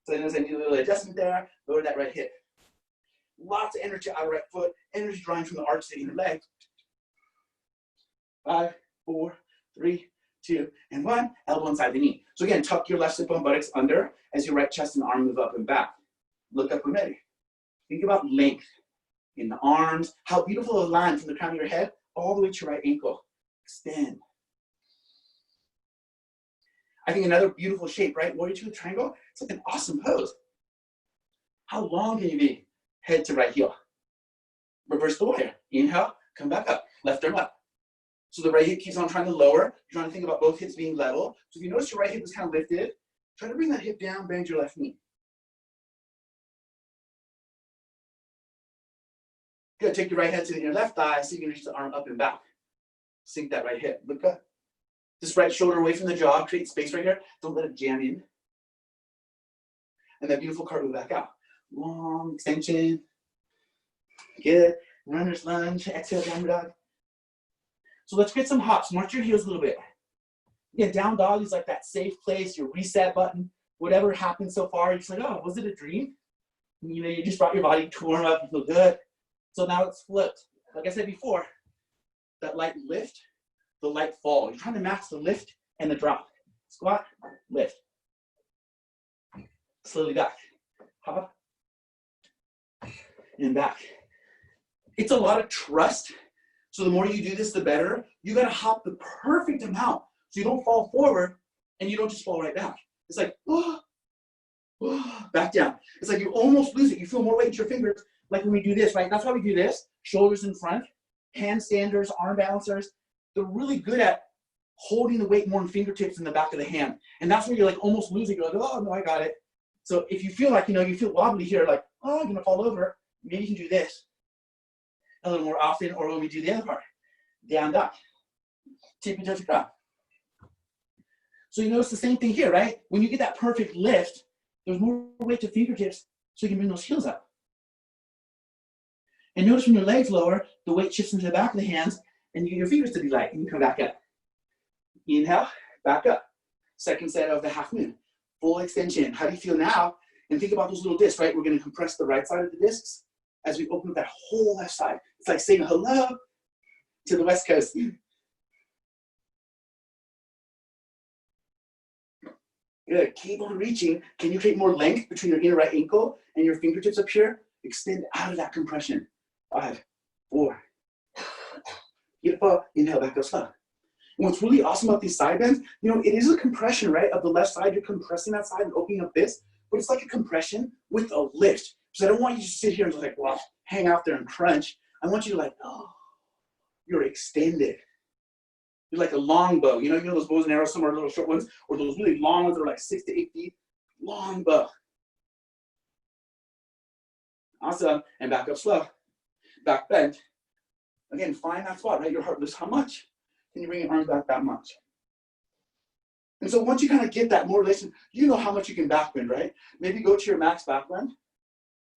So I notice I need a little adjustment there. Lower that right hip. Lots of energy out of right foot. Energy drawing from the arch to the inner leg. 5, 4, 3, 2, and 1. Elbow inside the knee. So again, tuck your left sit bone buttocks under as your right chest and arm move up and back. Look up when ready. Think about length in the arms. How beautiful a line from the crown of your head all the way to your right ankle. Extend. I think another beautiful shape, right? Warrior 2 triangle. It's like an awesome pose. How long can you be? Head to right heel. Reverse the warrior. Inhale, come back up. Left arm up. So the right hip keeps on trying to lower. You're trying to think about both hips being level. So if you notice your right hip is kind of lifted, try to bring that hip down, bend your left knee. Good, take your right hand to your left thigh so you can reach the arm up and back. Sink that right hip, look up. This right shoulder away from the jaw, create space right here. Don't let it jam in. And that beautiful cartwheel back out. Long extension. Good, runner's lunge, exhale, downward dog. So let's get some hops, march your heels a little bit. Yeah, down dog is like that safe place, your reset button. Whatever happened so far, you're just like, oh, was it a dream? And, you know, you just brought your body to warm up, you feel good. So now it's flipped. Like I said before, that light lift, the light fall. You're trying to match the lift and the drop. Squat, lift. Slowly back. Hop. And back. It's a lot of trust. So the more you do this, the better. You gotta hop the perfect amount so you don't fall forward and you don't just fall right back. It's like, oh, oh, back down. It's like you almost lose it. You feel more weight in your fingers, like when we do this, right? That's why we do this. Shoulders in front, handstanders, arm balancers. They're really good at holding the weight more in fingertips in the back of the hand. And that's where you're like almost losing. You're like, oh, no, I got it. So if you feel like, you know, you feel wobbly here, like, oh, I'm gonna fall over, maybe you can do this a little more often, or when we do the other part, down dog, tippy touch the ground. So you notice the same thing here, right? When you get that perfect lift, there's more weight to fingertips, so you can bring those heels up. And notice when your legs lower, the weight shifts into the back of the hands, and you get your fingers to be light, and you come back up. Inhale, back up. Second set of the half moon. Full extension. How do you feel now? And think about those little discs, right? We're gonna compress the right side of the discs as we open up that whole left side. It's like saying hello to the West Coast. Good, keep on reaching. Can you create more length between your inner right ankle and your fingertips up here? Extend out of that compression. 5, 4. Beautiful. Inhale, back up slow. And what's really awesome about these side bends, you know, it is a compression, right, of the left side. You're compressing that side and opening up this, but it's like a compression with a lift. So I don't want you to sit here and just like, well, hang out there and crunch. I want you to like, oh, you're extended. You're like a long bow. You know those bows and arrows, some are little short ones, or those really long ones that are like 6 to 8 feet. Long bow. Awesome. And back up slow. Back bend. Again, find that spot, right? Your heart lifts how much? Can you bring your arms back that much? And so once you kind of get that more relation, you know how much you can back bend, right? Maybe go to your max back bend.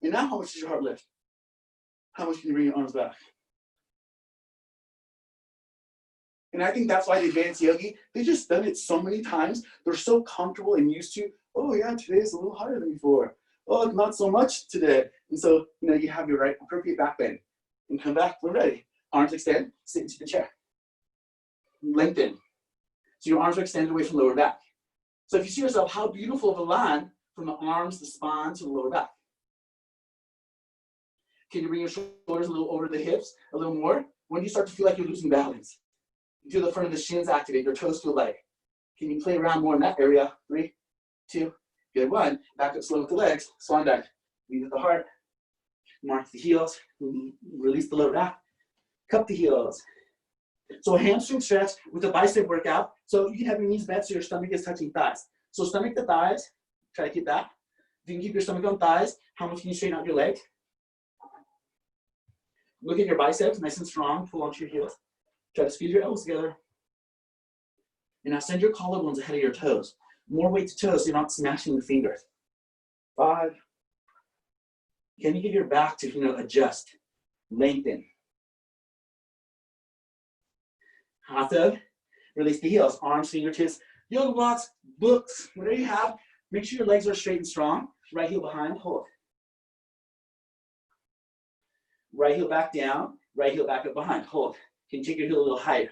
And now how much does your heart lift? How much can you bring your arms back? And I think that's why the advanced yogi, they just done it so many times. They're so comfortable and used to, oh yeah, today is a little harder than before. Oh, not so much today. And so, you know, you have your right appropriate back bend. And come back, we're ready. Arms extend, sit into the chair. Lengthen. So your arms are extended away from lower back. So if you see yourself, how beautiful of a line from the arms, the spine to the lower back. Can you bring your shoulders a little over the hips, a little more? When do you start to feel like you're losing balance? You feel the front of the shins activate, your toes feel light. Can you play around more in that area? 3, 2, good. 1. Back up slow with the legs, swan dive. Breathe with the heart. Mark the heels, release the lower back. Cup the heels. So a hamstring stretch with a bicep workout. So you can have your knees bent so your stomach is touching thighs. So stomach to thighs, try to keep that. If you can keep your stomach on thighs, how much can you straighten out your legs? Look at your biceps, nice and strong, pull onto your heels. Try to squeeze your elbows together. And now send your collarbones ahead of your toes. More weight to toes so you're not smashing the fingers. 5. Can you get your back to, you know, adjust, lengthen? Hatha, release the heels, arms, fingertips, yoga blocks, books, whatever you have. Make sure your legs are straight and strong. Right heel behind, hold. Right heel back down, right heel back up behind, hold. Can you take your heel a little higher?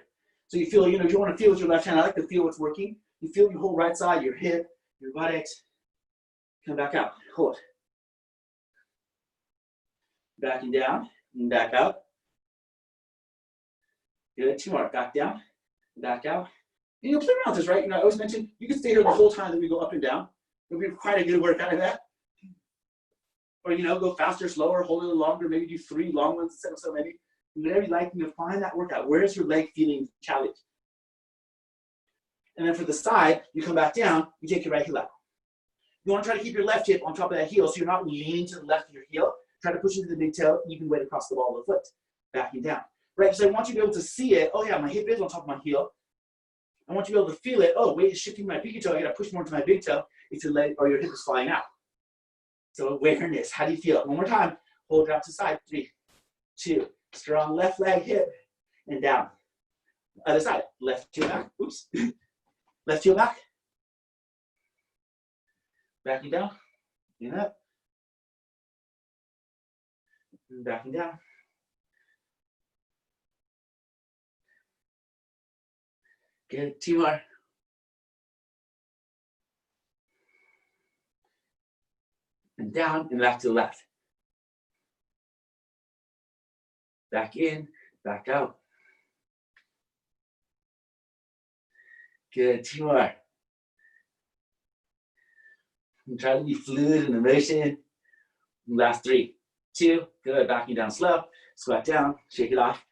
So you feel, you know, you want to feel with your left hand. I like to feel what's working. You feel your whole right side, your hip, your buttocks. Come back out, hold. Backing down, and back out. Good, 2 more, back down, back out. And you'll play around with this, right? You know, I always mention, you can stay here the whole time that we go up and down. It'll be quite a good workout of that. Or, you know, go faster, slower, hold it a little longer, maybe do 3 long ones instead of so many. Whatever you like, you know, find that workout. Where's your leg feeling challenged? And then for the side, you come back down, you take your right heel out. You want to try to keep your left hip on top of that heel so you're not leaning to the left of your heel. Try to push into the big toe, even weight across the ball of the foot. Backing down. Right, so I want you to be able to see it. Oh yeah, my hip is on top of my heel. I want you to be able to feel it. Oh, weight is shifting my pinky toe. I gotta push more into my big toe if your leg or your hip is flying out. So awareness, how do you feel it? One more time. Hold it out to side. 3, 2. Strong left leg, hip, and down. Other side. Left to back. Oops. Left heel back. Backing down. In up. And backing down. Good. 2 more. And down and back to the left. Back in, back out. Good. 2 more. And try to be fluid in the motion. Last 3, 2. Good. Backing down slow. Squat down. Shake it off.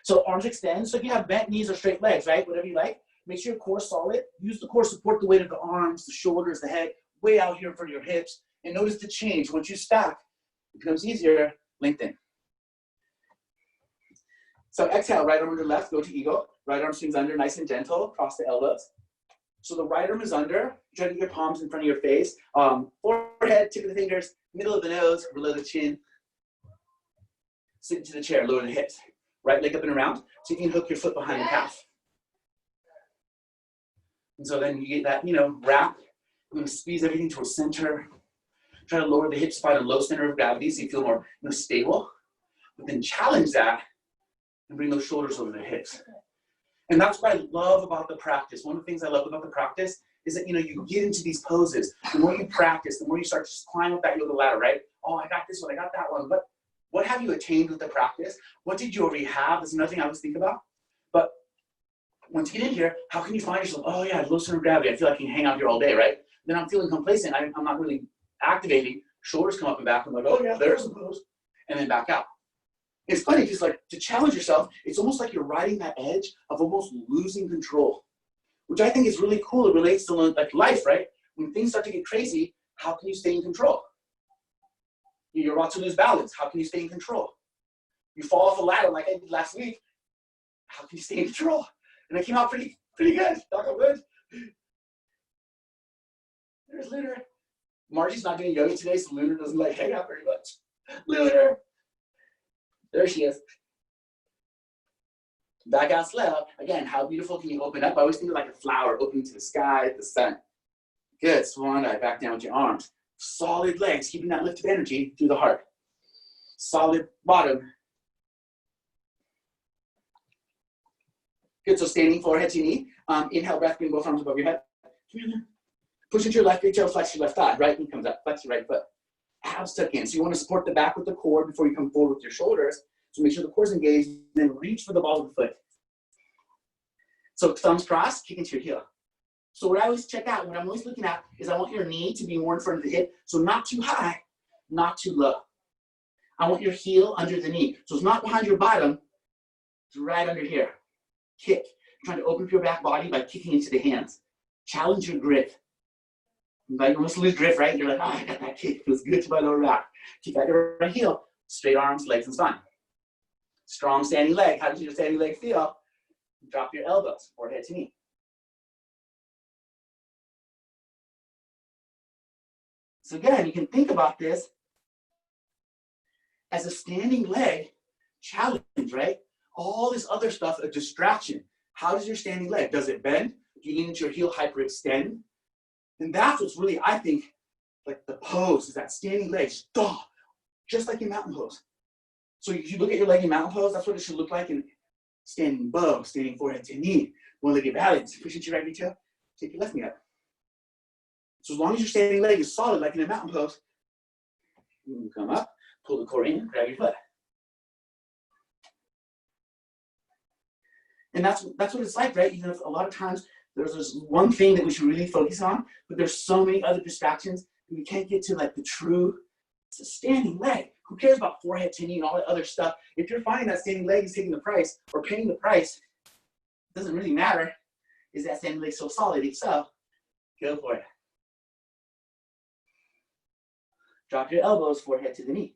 So arms extend. So if you have bent knees or straight legs, right? Whatever you like. Make sure your core is solid. Use the core to support the weight of the arms, the shoulders, the head, way out here in front of your hips. And notice the change. Once you stack, it becomes easier. Lengthen. So exhale, right arm under left, go to eagle. Right arm swings under, nice and gentle, cross the elbows. So the right arm is under. Try to get your palms in front of your face. Forehead, tip of the fingers, middle of the nose, below the chin. Sit into the chair, lower the hips. Right leg up and around, so you can hook your foot behind the calf. And so then you get that, wrap. I'm going to squeeze everything to a center. Try to lower the hips, find a low center of gravity so you feel more stable. But then challenge that and bring those shoulders over the hips. And that's what I love about the practice. One of the things I love about the practice is that, you get into these poses. The more you practice, the more you start to just climb up that yoga ladder, right? Oh, I got this one, I got that one. But what have you attained with the practice? What did you already have? That's another thing I always think about. But once you get in here, how can you find yourself, oh yeah, low center of gravity. I feel like I can hang out here all day, right? Then I'm feeling complacent. I'm not really activating. Shoulders come up and back. I'm like, oh yeah, there's the pose. And then back out. It's funny because to challenge yourself, it's almost like you're riding that edge of almost losing control, which I think is really cool. It relates to life, right? When things start to get crazy, how can you stay in control? You're about to lose balance. How can you stay in control? You fall off a ladder like I did last week. How can you stay in control? And I came out pretty good. Knock on wood. There's Lunar. Margie's not doing yoga today, so Lunar doesn't hang out very much. Lunar. There she is. Back out slow. Again, how beautiful can you open up? I always think of like a flower opening to the sky, the sun. Good. Swan dive. Back down with your arms. Solid legs, keeping that lifted energy through the heart. Solid bottom. Good, so standing forehead to knee. Inhale, breath, bring both arms above your head. Push into your left big toe, flex your left thigh. Right knee comes up, flex your right foot. Abs tuck in. So you want to support the back with the core before you come forward with your shoulders. So make sure the core's engaged, then reach for the balls of the foot. So thumbs crossed, kick into your heel. So what I always check out, what I'm always looking at is I want your knee to be more in front of the hip. So not too high, not too low. I want your heel under the knee. So it's not behind your bottom, it's right under here. Kick. You're trying to open up your back body by kicking into the hands. Challenge your grip. Like you almost lose grip, right? You're like, oh, I got that kick. It feels good to my lower back. Kick out your right heel. Straight arms, legs, and spine. Strong standing leg. How does your standing leg feel? Drop your elbows, forehead to knee. So again, you can think about this as a standing leg challenge, right? All this other stuff, a distraction. How does your standing leg? Does it bend? Do you lean into your heel, hyperextend? And that's what's really, I think, like the pose is that standing leg, just like in mountain pose. So if you look at your leg in mountain pose, that's what it should look like in standing bow, standing forehead to knee, one-legged balance. Push into your right knee toe, take your left knee up. So as long as your standing leg is solid, like in a mountain pose, you come up, pull the core in, grab your foot. And that's what it's like, right? You know, a lot of times there's this one thing that we should really focus on, but there's so many other distractions that we can't get to like the true, it's a standing leg. Who cares about forehead to knee and all that other stuff? If you're finding that standing leg is taking the price or paying the price, it doesn't really matter. Is that standing leg so solid? If so, go for it. Drop your elbows, forehead to the knee.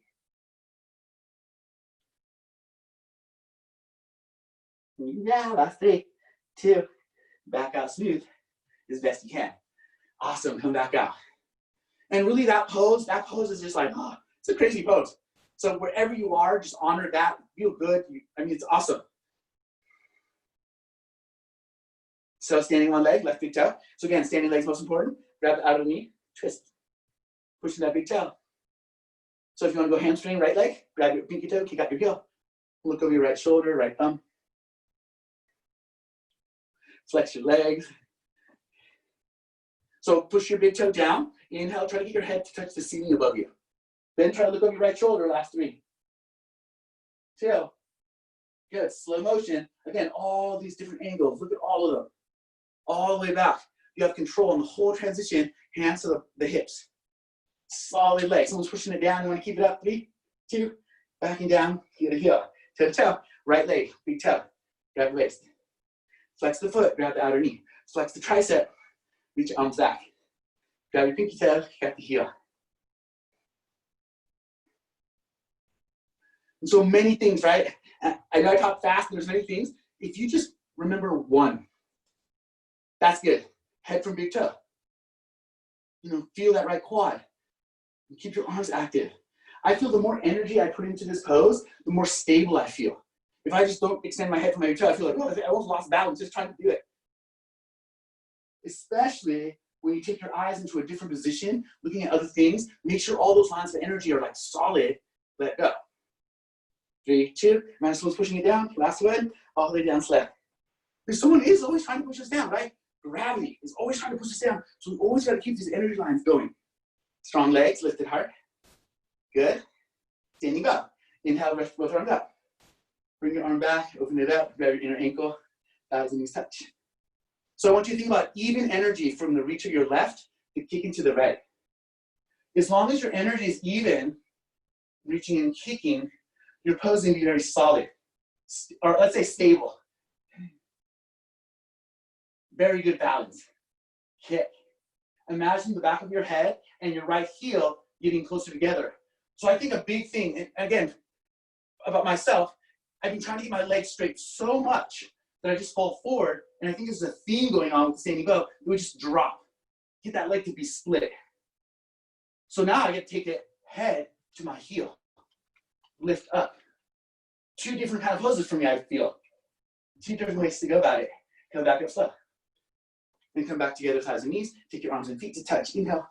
Yeah, last 3, 2, back out smooth as best you can. Awesome, come back out. And really that pose is just like, oh, it's a crazy pose. So wherever you are, just honor that, feel good. I mean, it's awesome. So standing on leg, left big toe. So again, standing leg's most important. Grab the outer knee, twist. Pushing that big toe. So if you want to go hamstring, right leg, grab your pinky toe, kick out your heel. Look over your right shoulder, right thumb. Flex your legs. So push your big toe down. Inhale, try to get your head to touch the ceiling above you. Then try to look over your right shoulder, last 3. 2. Good, slow motion. Again, all these different angles. Look at all of them. All the way back. You have control on the whole transition, hands to the hips. Solid leg. Someone's pushing it down. You want to keep it up. 3, 2, backing down, heel to heel. Toe to toe. Right leg, big toe. Grab the waist. Flex the foot, grab the outer knee. Flex the tricep, reach your arms back. Grab your pinky toe, kick out the heel. And so many things, right? I know I talk fast, but there's many things. If you just remember one, that's good. Head from big toe. Feel that right quad. And keep your arms active. I feel the more energy I put into this pose, the more stable I feel. If I just don't extend my head from my toe, I feel like, oh, I almost lost balance just trying to do it. Especially when you take your eyes into a different position, looking at other things, make sure all those lines of energy are like solid. Let go. 3, 2, minus one's pushing it down. Last one, all the way down, slap. Because someone is always trying to push us down, right? Gravity is always trying to push us down. So we always got to keep these energy lines going. Strong legs, lifted heart. Good. Standing up. Inhale, lift both arms up. Bring your arm back, open it up, grab your inner ankle, thighs and knees touch. So I want you to think about even energy from the reach of your left to kicking to the right. As long as your energy is even, reaching and kicking, your pose is going to be very solid. Or let's say stable. Very good balance. Kick. Imagine the back of your head and your right heel getting closer together. So I think a big thing, and again, about myself, I've been trying to get my legs straight so much that I just fall forward, and I think there's a theme going on with the standing bow. It would just drop. Get that leg to be split. So now I get to take the head to my heel. Lift up. 2 different kind of poses for me, I feel. 2 different ways to go about it. Come back up slow. Then come back together, thighs and knees. Take your arms and feet to touch. Inhale.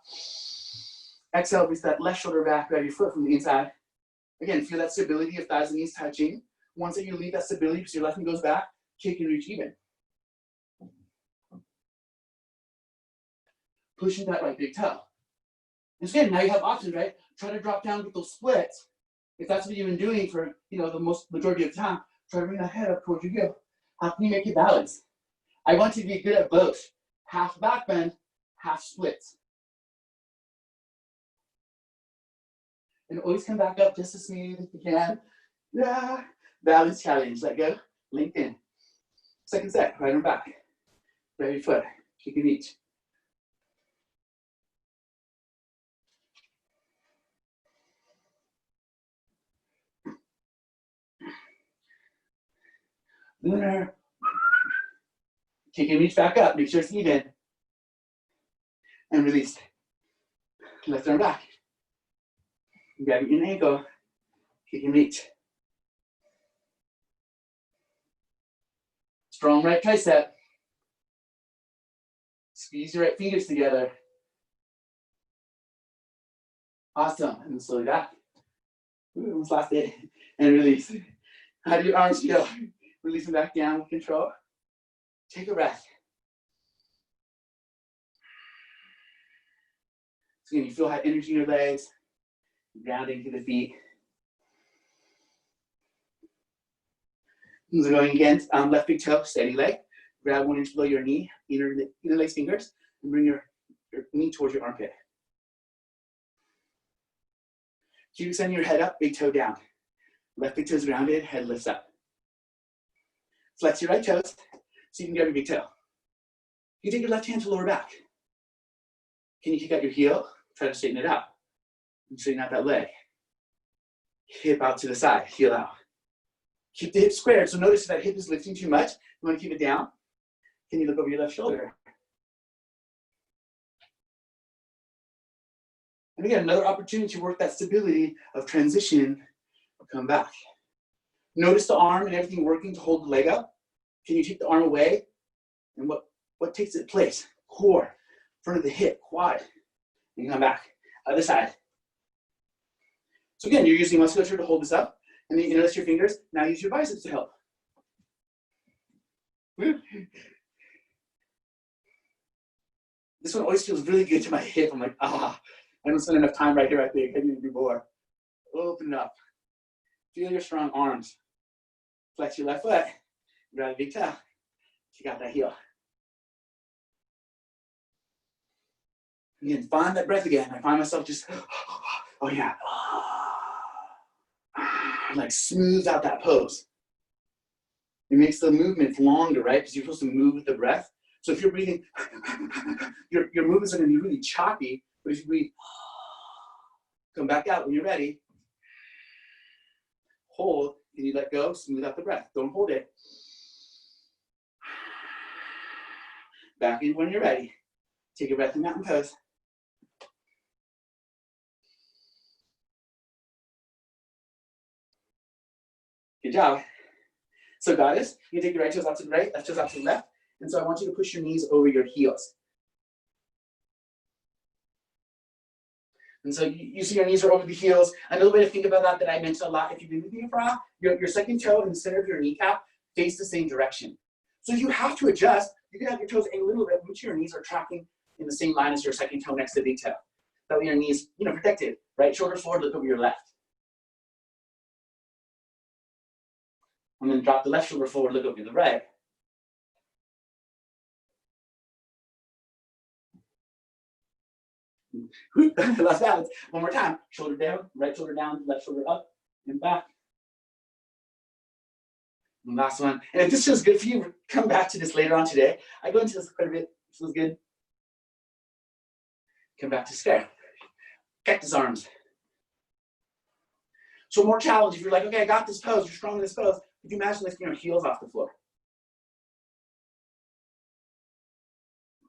Exhale, reach that left shoulder back, grab your foot from the inside. Again, feel that stability of thighs and knees touching. Once that you leave that stability, because your left knee goes back, kick and reach even. Pushing that right big toe. And again, now you have options, right? Try to drop down with those splits. If that's what you've been doing for the majority of the time, try to bring that head up towards your heel. How can you make it balance? I want you to be good at both. Half back bend, half splits. And always come back up just as smooth as you can. Yeah. Balance challenge. Let go. Link in. Second set. Right arm back. Grab your foot. Kick and reach. Lunar. Kick and reach back up. Make sure it's even. And release. Left arm back. Grab your ankle. Kick and reach. Strong right tricep. Squeeze your right fingers together. Awesome. And then slowly back. Ooh, almost lost it. And release. How do your arms feel? Release them back down with control. Take a breath. So again, you feel how energy in your legs, grounding to the feet. So going again, left big toe, steady leg. Grab 1 inch below your knee, interlace fingers, and bring your knee towards your armpit. Keep extending your head up, big toe down. Left big toe is grounded, head lifts up. Flex your right toes so you can grab your big toe. You take your left hand to lower back. Can you kick out your heel? Try to straighten it out. And straighten out that leg. Hip out to the side, heel out. Keep the hip squared. So notice if that hip is lifting too much, you want to keep it down. Can you look over your left shoulder? And again, another opportunity to work that stability of transition. Come back. Notice the arm and everything working to hold the leg up. Can you take the arm away? And what What takes its place? Core, front of the hip, quad. And come back. Other side. So again, you're using musculature to hold this up, and then you interlace your fingers. Now use your biceps to help. This one always feels really good to my hip. I'm like, I don't spend enough time right here, I think. I need to do more. Open it up. Feel your strong arms. Flex your left foot. Grab a big toe. Kick out that heel. Again, find that breath again. I find myself just, oh yeah. Like smooth out that pose. It makes the movements longer, right? Because you're supposed to move with the breath. So if you're breathing, your movements are going to be really choppy. But if you breathe, come back out when you're ready. Hold, and you let go, smooth out the breath. Don't hold it. Back in when you're ready. Take a breath in mountain pose. Good job. So goddess, you take your right toes out to the right, left toes out to the left. And so I want you to push your knees over your heels. And so you see your knees are over the heels. Another way to think about that I mentioned a lot, if you've been moving your second toe in the center of your kneecap face the same direction. So if you have to adjust, you can have your toes angled a little bit, make sure your knees are tracking in the same line as your second toe next to the big toe. That way your knees, protected, right? Shoulders forward, look over your left. And then drop the left shoulder forward, look over the right. Last balance. One more time. Shoulder down, right shoulder down, left shoulder up and back. And last one. And if this feels good for you, come back to this later on today. I go into this quite a bit. Feels good. Come back to square. Cactus arms. So more challenge. If you're like, okay, I got this pose, you're strong in this pose. If you imagine lifting your heels off the floor.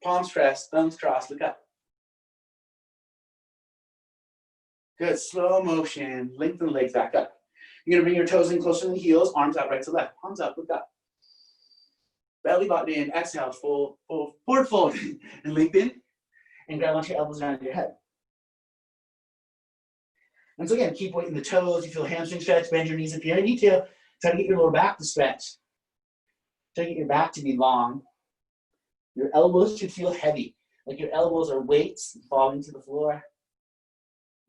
Palms pressed, thumbs crossed, look up. Good, slow motion, lengthen the legs back up. You're gonna bring your toes in closer to the heels, arms out right to left, palms up, look up. Belly button in, exhale, forward fold, and lengthen, and grab onto your elbows around your head. And so again, keep weight in the toes, you feel hamstring stretch, bend your knees if you need to. Try to get your lower back to stretch. Try to get your back to be long. Your elbows should feel heavy, like your elbows are weights falling to the floor.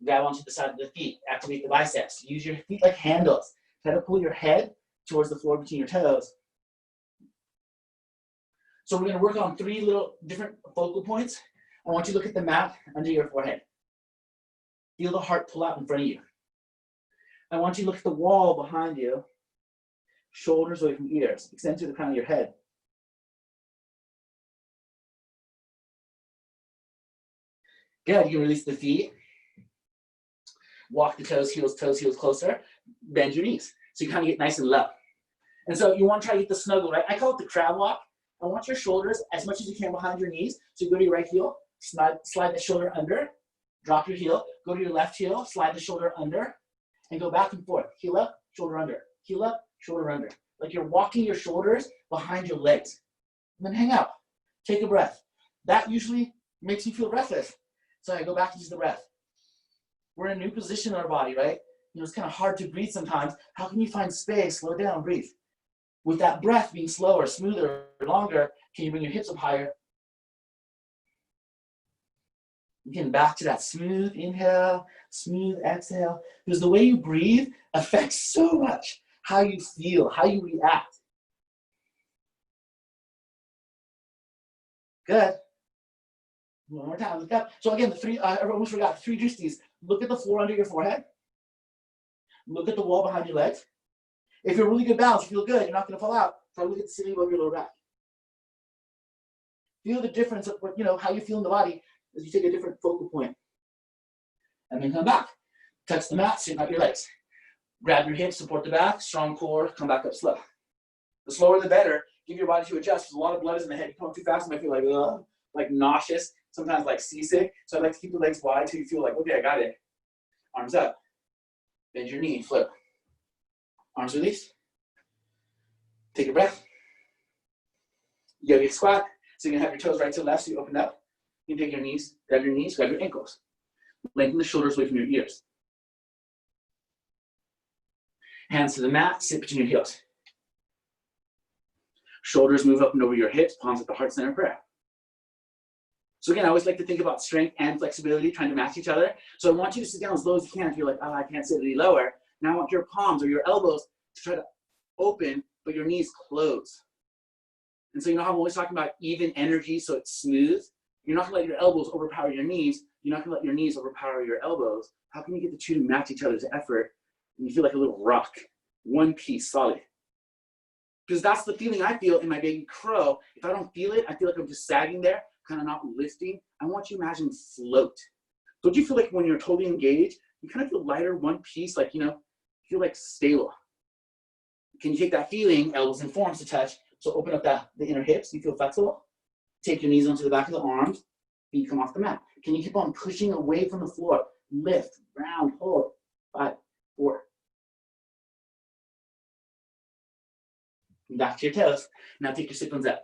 Grab onto the side of the feet, activate the biceps. Use your feet like handles. Try to pull your head towards the floor between your toes. So we're gonna work on 3 little different focal points. I want you to look at the mat under your forehead. Feel the heart pull out in front of you. I want you to look at the wall behind you. Shoulders away from ears. Extend to the crown of your head. Good, you can release the feet. Walk the toes, heels closer. Bend your knees. So you kind of get nice and low. And so you want to try to get the snuggle, right? I call it the crab walk. I want your shoulders as much as you can behind your knees. So you go to your right heel, slide the shoulder under, drop your heel, go to your left heel, slide the shoulder under, and go back and forth. Heel up, shoulder under. Heel up, shoulder under. Like you're walking your shoulders behind your legs. And then hang out. Take a breath. That usually makes you feel breathless. So I go back into the breath. We're in a new position in our body, right? It's kind of hard to breathe sometimes. How can you find space? Slow down, breathe. With that breath being slower, smoother, longer, can you bring your hips up higher? Again, back to that smooth inhale, smooth exhale. Because the way you breathe affects so much how you feel, how you react. Good. One more time, look up. So again, I almost forgot, 3 dristis. Look at the floor under your forehead. Look at the wall behind your legs. If you're really good balance, you feel good, you're not gonna fall out. Try to look at the ceiling above your lower back. Feel the difference of how you feel in the body as you take a different focal point. And then come back. Touch the mat, straighten out your legs. Grab your hips, support the back, strong core, come back up slow. The slower the better. Give your body to adjust. There's a lot of blood is in the head. You come up too fast, you might feel like nauseous, sometimes like seasick. So I'd like to keep the legs wide till you feel like, okay, I got it. Arms up. Bend your knee, flip. Arms release. Take a breath. Yogic squat. So you're gonna have your toes right to left, so you open up. You take your knees, grab your ankles. Lengthen the shoulders away from your ears. Hands to the mat, sit between your heels. Shoulders move up and over your hips, palms at the heart center of prayer. So again, I always like to think about strength and flexibility, trying to match each other. So I want you to sit down as low as you can. If you're like, oh, I can't sit any lower. Now I want your palms or your elbows to try to open, but your knees close. And so you know how I'm always talking about even energy, so it's smooth? You're not gonna let your elbows overpower your knees. You're not gonna let your knees overpower your elbows. How can you get the two to match each other's effort and you feel like a little rock, one piece, solid? Because that's the feeling I feel in my baby crow. If I don't feel it, I feel like I'm just sagging there, kind of not lifting. I want you to imagine float. Don't you feel like when you're totally engaged, you kind of feel lighter, one piece, like, you know, feel like stable. Can you take that feeling, elbows and forearms to touch? So open up the inner hips, you feel flexible. Take your knees onto the back of the arms, feet come off the mat. Can you keep on pushing away from the floor? Lift, round, hold. 5, 4. Back to your toes. Now take your sit bones up.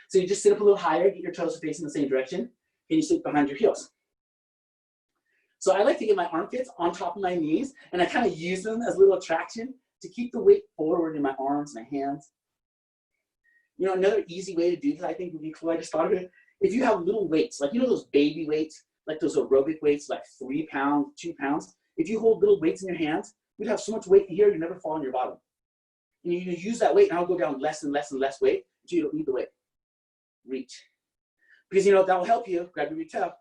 So you just sit up a little higher, get your toes facing the same direction. Can you sit behind your heels? So I like to get my armpits on top of my knees, and I kind of use them as a little traction to keep the weight forward in my arms, my hands. You know, another easy way to do this, I think, would be cool. I just thought of it. If you have little weights, like, you know, those baby weights, like those aerobic weights, like 3 pounds, 2 pounds. If you hold little weights in your hands, you'd have so much weight here, you never fall on your bottom. And you use that weight, and I'll go down less and less and less weight until you don't need the weight. Reach. Because, you know, that will help you. Grab your big toe,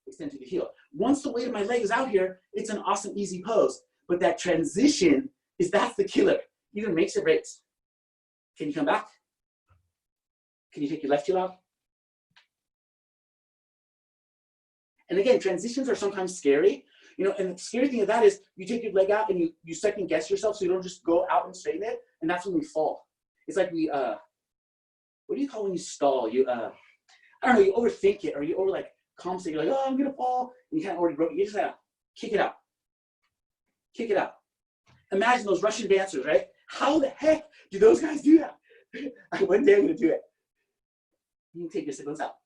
extend to the heel. Once the weight of my leg is out here, it's an awesome, easy pose. But that transition that's the killer. Either makes or breaks. Can you come back? Can you take your left heel out? And again, transitions are sometimes scary. You know, and the scary thing of that is you take your leg out and you second guess yourself so you don't just go out and straighten it, and that's when we fall. It's like we, what do you call when you stall? You, I don't know, you overthink it, or you over like compensate. You're like, oh, I'm gonna fall, and you kind of already broke it. You just gotta kick it out. Kick it out. Imagine those Russian dancers, right? How the heck do those guys do that? One day I'm gonna do it. You can take your sit bones out.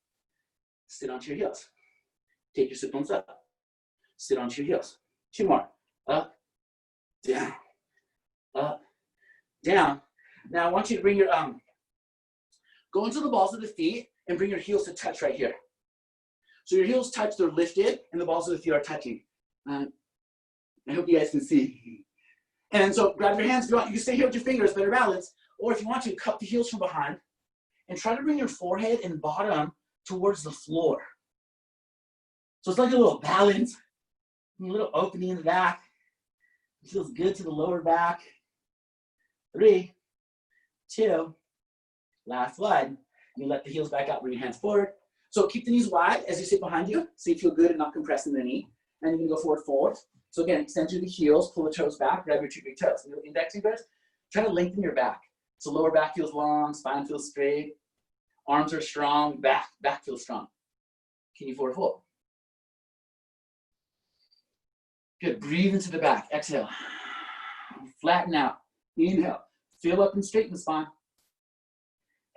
Sit onto your heels. Take your sit bones up. Sit onto your heels. 2 more. Up, down, up, down. Now I want you to bring your, go into the balls of the feet and bring your heels to touch right here. So your heels touch, they're lifted, and the balls of the feet are touching. I hope you guys can see. And so grab your hands if you want. You can stay here with your fingers, better balance. Or if you want to, cup the heels from behind and try to bring your forehead and bottom towards the floor. So it's like a little balance, a little opening in the back. It feels good to the lower back. 3, 2, last one. You let the heels back out, bring your hands forward. So keep the knees wide as you sit behind you, so you feel good and not compressing the knee. And you can go forward, forward. So again, extend through the heels, pull the toes back, grab your 2 big toes. And index fingers, try to lengthen your back. So lower back feels long, spine feels straight, arms are strong, back feels strong. Can you forward fold? Good, breathe into the back, exhale. Flatten out, inhale, fill up and straighten the spine.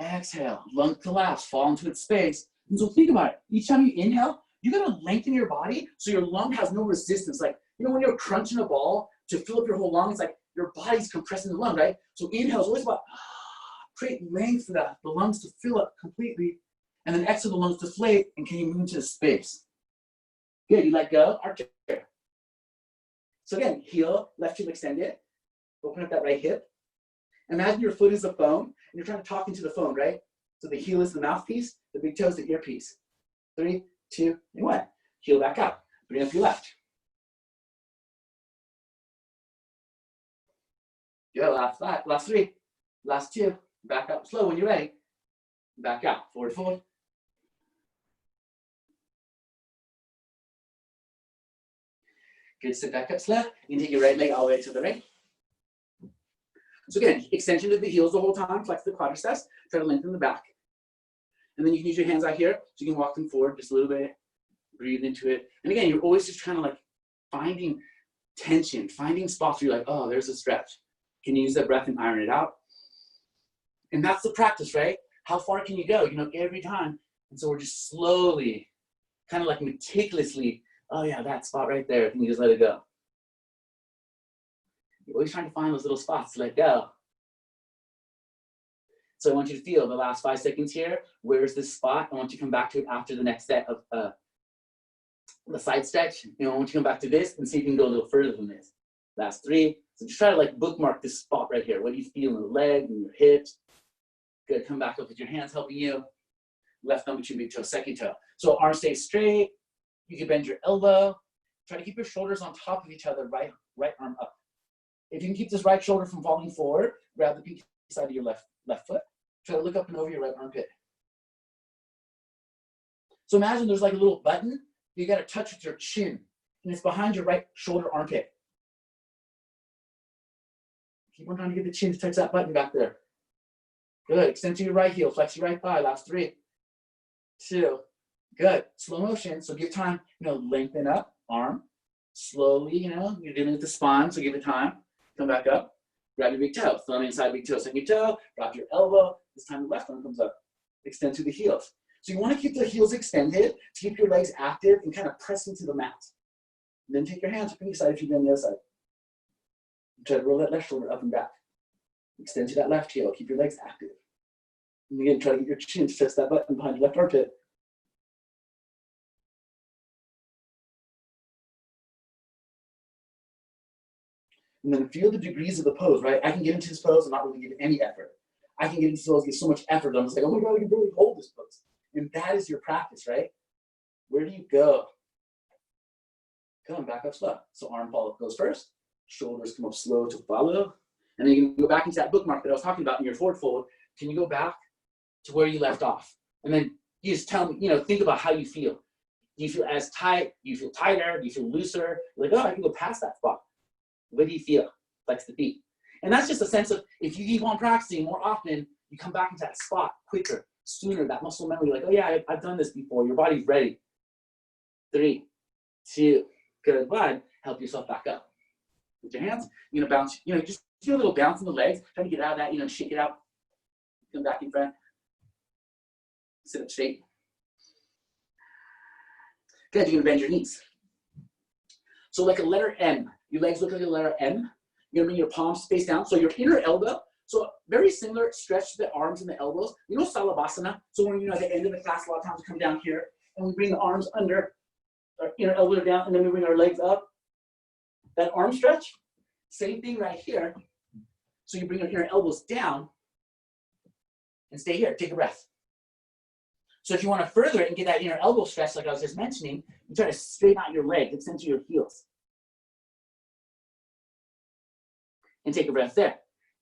Exhale, lung collapse, fall into its space. And so think about it, each time you inhale, you're gonna lengthen your body so your lung has no resistance. Like, you know, when you're crunching a ball to fill up your whole lung, it's like your body's compressing the lung, right? So inhale is always about create length for the lungs to fill up completely, and then exhale the lungs deflate, and can you move into the space? Good, you let go, arch your. So again, heel, left heel extended, open up that right hip. Imagine your foot is a phone, and you're trying to talk into the phone, right? So the heel is the mouthpiece, the big toe is the earpiece. 3, 2, and 1. Heel back up, bring up your left. Good, last 3, last 2. Back up slow when you're ready. Back out, forward, forward. Good, sit back up slow. You can take your right leg all the way to the right. So again, extension of the heels the whole time, flex the quadriceps, try to lengthen the back. And then you can use your hands out here, so you can walk them forward just a little bit, breathe into it. And again, you're always just trying to like finding tension, finding spots where you're like, oh, there's a stretch. Can you use that breath and iron it out? And that's the practice, right? How far can you go? You know, every time And so we're just slowly, kind of like meticulously, oh yeah, that spot right there, and you just let it go. You're always trying to find those little spots to let go. So I want you to feel the last 5 seconds here. Where's this spot? I want you to come back to it after the next set of the side stretch. I want you to come back to this and see if you can go a little further than this. Last 3. So just try to like bookmark this spot right here. What do you feel in the leg and your hips? Good. Come back up with your hands helping you. Left thumb between big toe, second toe. So arm stays straight. You can bend your elbow. Try to keep your shoulders on top of each other. Right arm up. If you can keep this right shoulder from falling forward, grab the pinky side of your left foot. Try to look up and over your right armpit. So imagine there's like a little button you got to touch with your chin, and it's behind your right shoulder armpit. Keep on trying to get the chin to touch that button back there. Good. Extend to your right heel. Flex your right thigh. Last 3, 2. Good. Slow motion. So give time. Lengthen up. Arm. Slowly. You're dealing with the spine. So give it time. Come back up. Grab your big toe. Thumb inside big toe. Second toe. Drop your elbow. This time the left arm comes up. Extend to the heels. So you want to keep the heels extended to keep your legs active and kind of press into the mat. And then take your hands up on the side if you're on the other side. Try to roll that left shoulder up and back. Extend to that left heel. Keep your legs active. And again, try to get your chin to touch that button behind your left armpit. And then feel the degrees of the pose, right? I can get into this pose and not really give any effort. I can get into this pose, get so much effort. I'm just like, oh my God, I can barely hold this pose. And that is your practice, right? Where do you go? Come back up slow. So arm follow goes first. Shoulders come up slow to follow. And then you can go back into that bookmark that I was talking about in your forward fold. Can you go back to where you left off? And then you just tell me, think about how you feel. Do you feel as tight? Do you feel tighter? Do you feel looser? You're like, oh, I can go past that spot. What do you feel? Flex the feet. And that's just a sense of, if you keep on practicing more often, you come back into that spot quicker, sooner, that muscle memory, like, oh yeah, I've done this before. Your body's ready. 3, 2, good. One, help yourself back up. With your hands, bounce, just do a little bounce in the legs, try to get out of that, shake it out. Come back in front. Sit up straight. Good, you're gonna bend your knees. So like a letter M, your legs look like a letter M. You're gonna bring your palms face down. So your inner elbow, so very similar stretch to the arms and the elbows. Salabhasana. So when at the end of the class, a lot of times we come down here and we bring the arms under, our inner elbow down, and then we bring our legs up. That arm stretch, same thing right here. So you bring your inner elbows down and stay here. Take a breath. So if you want to further it and get that inner elbow stretch, like I was just mentioning, you try to straighten out your legs, extend to your heels. And take a breath there.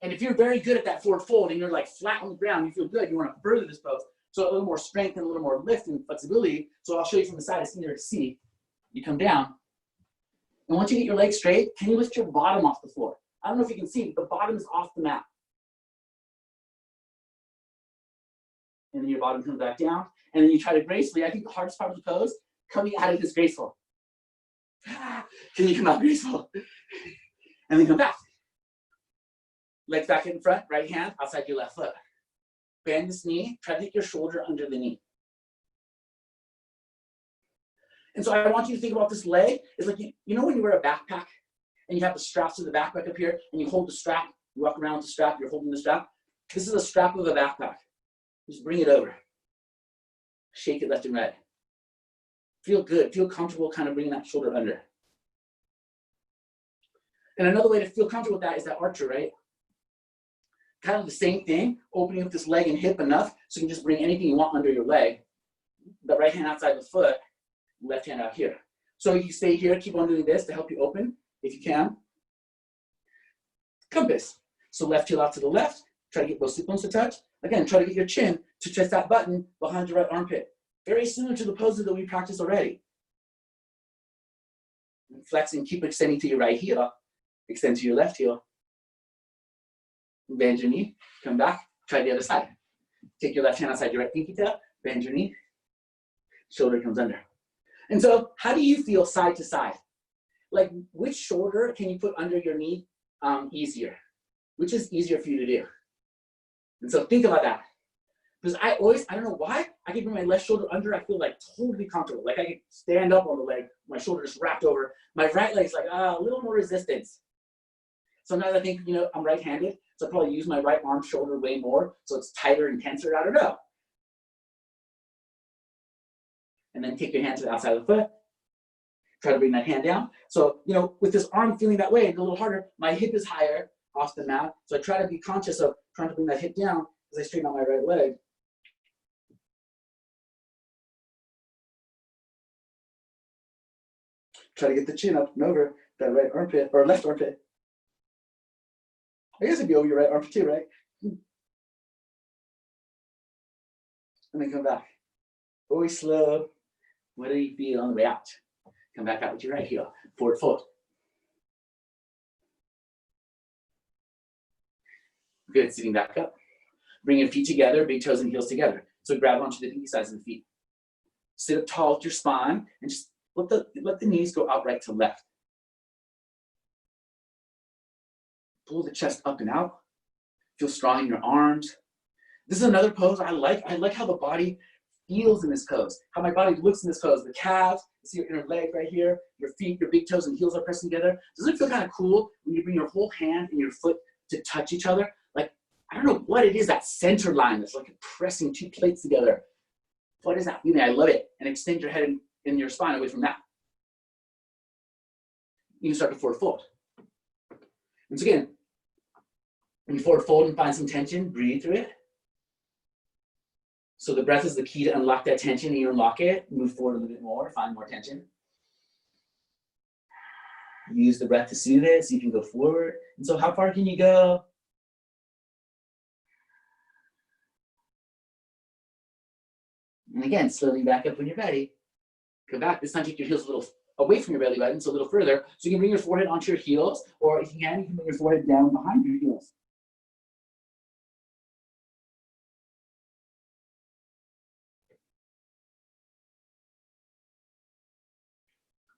And if you're very good at that forward fold and you're like flat on the ground, you feel good, you want to further this pose. So a little more strength and a little more lift and flexibility. So I'll show you from the side, it's easier to see. You come down. And once you get your legs straight, can you lift your bottom off the floor? I don't know if you can see, but the bottom is off the mat. And then your bottom comes back down. And then you try to gracefully, I think the hardest part of the pose, coming out of this graceful. Can you come out graceful? And then come back. Legs back in front, right hand outside your left foot. Bend this knee, try to get your shoulder under the knee. And so I want you to think about this leg. It's like, when you wear a backpack and you have the straps to the backpack up here and you hold the strap, you walk around with the strap, you're holding the strap. This is a strap of a backpack. Just bring it over. Shake it left and right. Feel good, feel comfortable kind of bringing that shoulder under. And another way to feel comfortable with that is that archer, right? Kind of the same thing, opening up this leg and hip enough so you can just bring anything you want under your leg. The right hand outside the foot, left hand out here. So you stay here, keep on doing this to help you open, if you can. Compass. So left heel out to the left, try to get those sit bones to touch. Again, try to get your chin to touch that button behind your right armpit. Very similar to the poses that we practiced already. Flex and keep extending to your right heel. Extend to your left heel. Bend your knee, come back, try the other side. Take your left hand outside your right pinky toe, bend your knee, shoulder comes under. And so how do you feel side to side? Like which shoulder can you put under your knee easier? Which is easier for you to do? And so think about that. Because I don't know why, I can bring my left shoulder under, I feel like totally comfortable. Like I can stand up on the leg, my shoulder is wrapped over. My right leg's like, a little more resistance. Sometimes I think, I'm right-handed, so I probably use my right arm shoulder way more, so it's tighter and tenser, I don't know. And then take your hand to the outside of the foot. Try to bring that hand down. So, with this arm feeling that way, a little harder, my hip is higher off the mat. So I try to be conscious of trying to bring that hip down as I straighten out my right leg. Try to get the chin up and over that right armpit, or left armpit. I guess it'd be over your right armpit too, right? And then come back. Always slow. What do you feel on the way out? Come back out with your right heel. Forward fold. Good, sitting back up. Bring your feet together, big toes and heels together. So grab onto the pinky sides of the feet. Sit up tall with your spine and just let the knees go out right to left. Pull the chest up and out. Feel strong in your arms. This is another pose I like. I like how the body feels in this pose, how my body looks in this pose. The calves, you see your inner leg right here, your feet, your big toes and heels are pressing together. Doesn't it feel kind of cool when you bring your whole hand and your foot to touch each other? Like, I don't know what it is, that center line that's like pressing two plates together. What is that feeling? I love it. And extend your head and your spine away from that. You can start to forward fold. Once again, when you forward fold and find some tension, breathe through it. So the breath is the key to unlock that tension, and you unlock it, move forward a little bit more, find more tension. Use the breath to soothe it so you can go forward. And so how far can you go? And again, slowly back up when you're ready. Come back. This time take your heels a little away from your belly button, so a little further. So you can bring your forehead onto your heels, or if you can bring your forehead down behind your heels.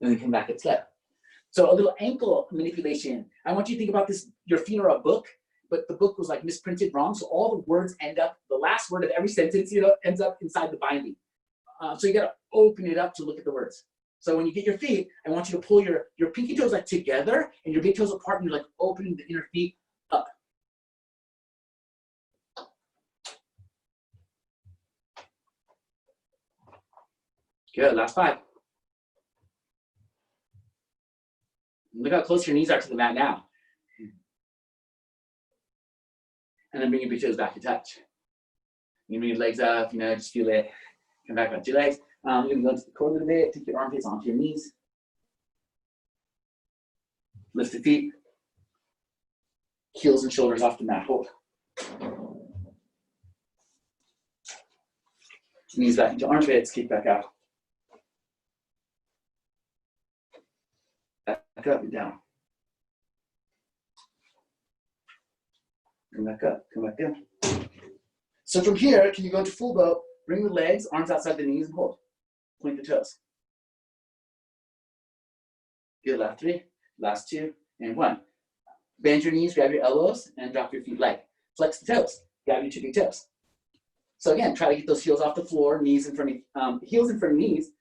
And then come back and step. So a little ankle manipulation. I want you to think about this, your feet are a book, but the book was like misprinted wrong. So all the words end up, the last word of every sentence, ends up inside the binding. So you gotta open it up to look at the words. So when you get your feet, I want you to pull your pinky toes like together and your big toes apart, and you're like opening the inner feet up. Good, last 5. Look how close your knees are to the mat now. And then bring your big toes back to touch. You bring your legs up, just feel it. Come back onto your legs. You're gonna go to the core a little bit, take your armpits onto your knees. Lift the feet. Heels and shoulders off the mat, hold. Knees back into armpits, kick back out. Back up and down. Come back up, come back down. So from here, can you go to full boat, bring the legs, arms outside the knees, and hold. Point the toes. Good, last 3, last 2, and 1. Bend your knees, grab your elbows, and drop your feet light. Flex the toes, grab your 2 big toes. So again, try to get those heels off the floor, knees in front of, heels in front of knees.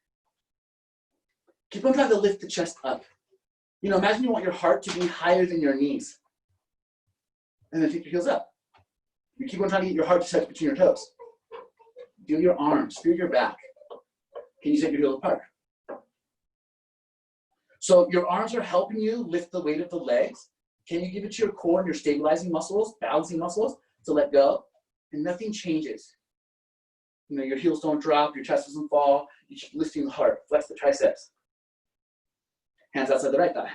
Keep on trying to lift the chest up. Imagine you want your heart to be higher than your knees. And then take your heels up. You keep on trying to get your heart to touch between your toes. Feel your arms, feel your back. Can you take your heels apart? So your arms are helping you lift the weight of the legs. Can you give it to your core and your stabilizing muscles, balancing muscles to let go? And nothing changes. Your heels don't drop, your chest doesn't fall. You keep lifting the heart, flex the triceps. Hands outside the right thigh.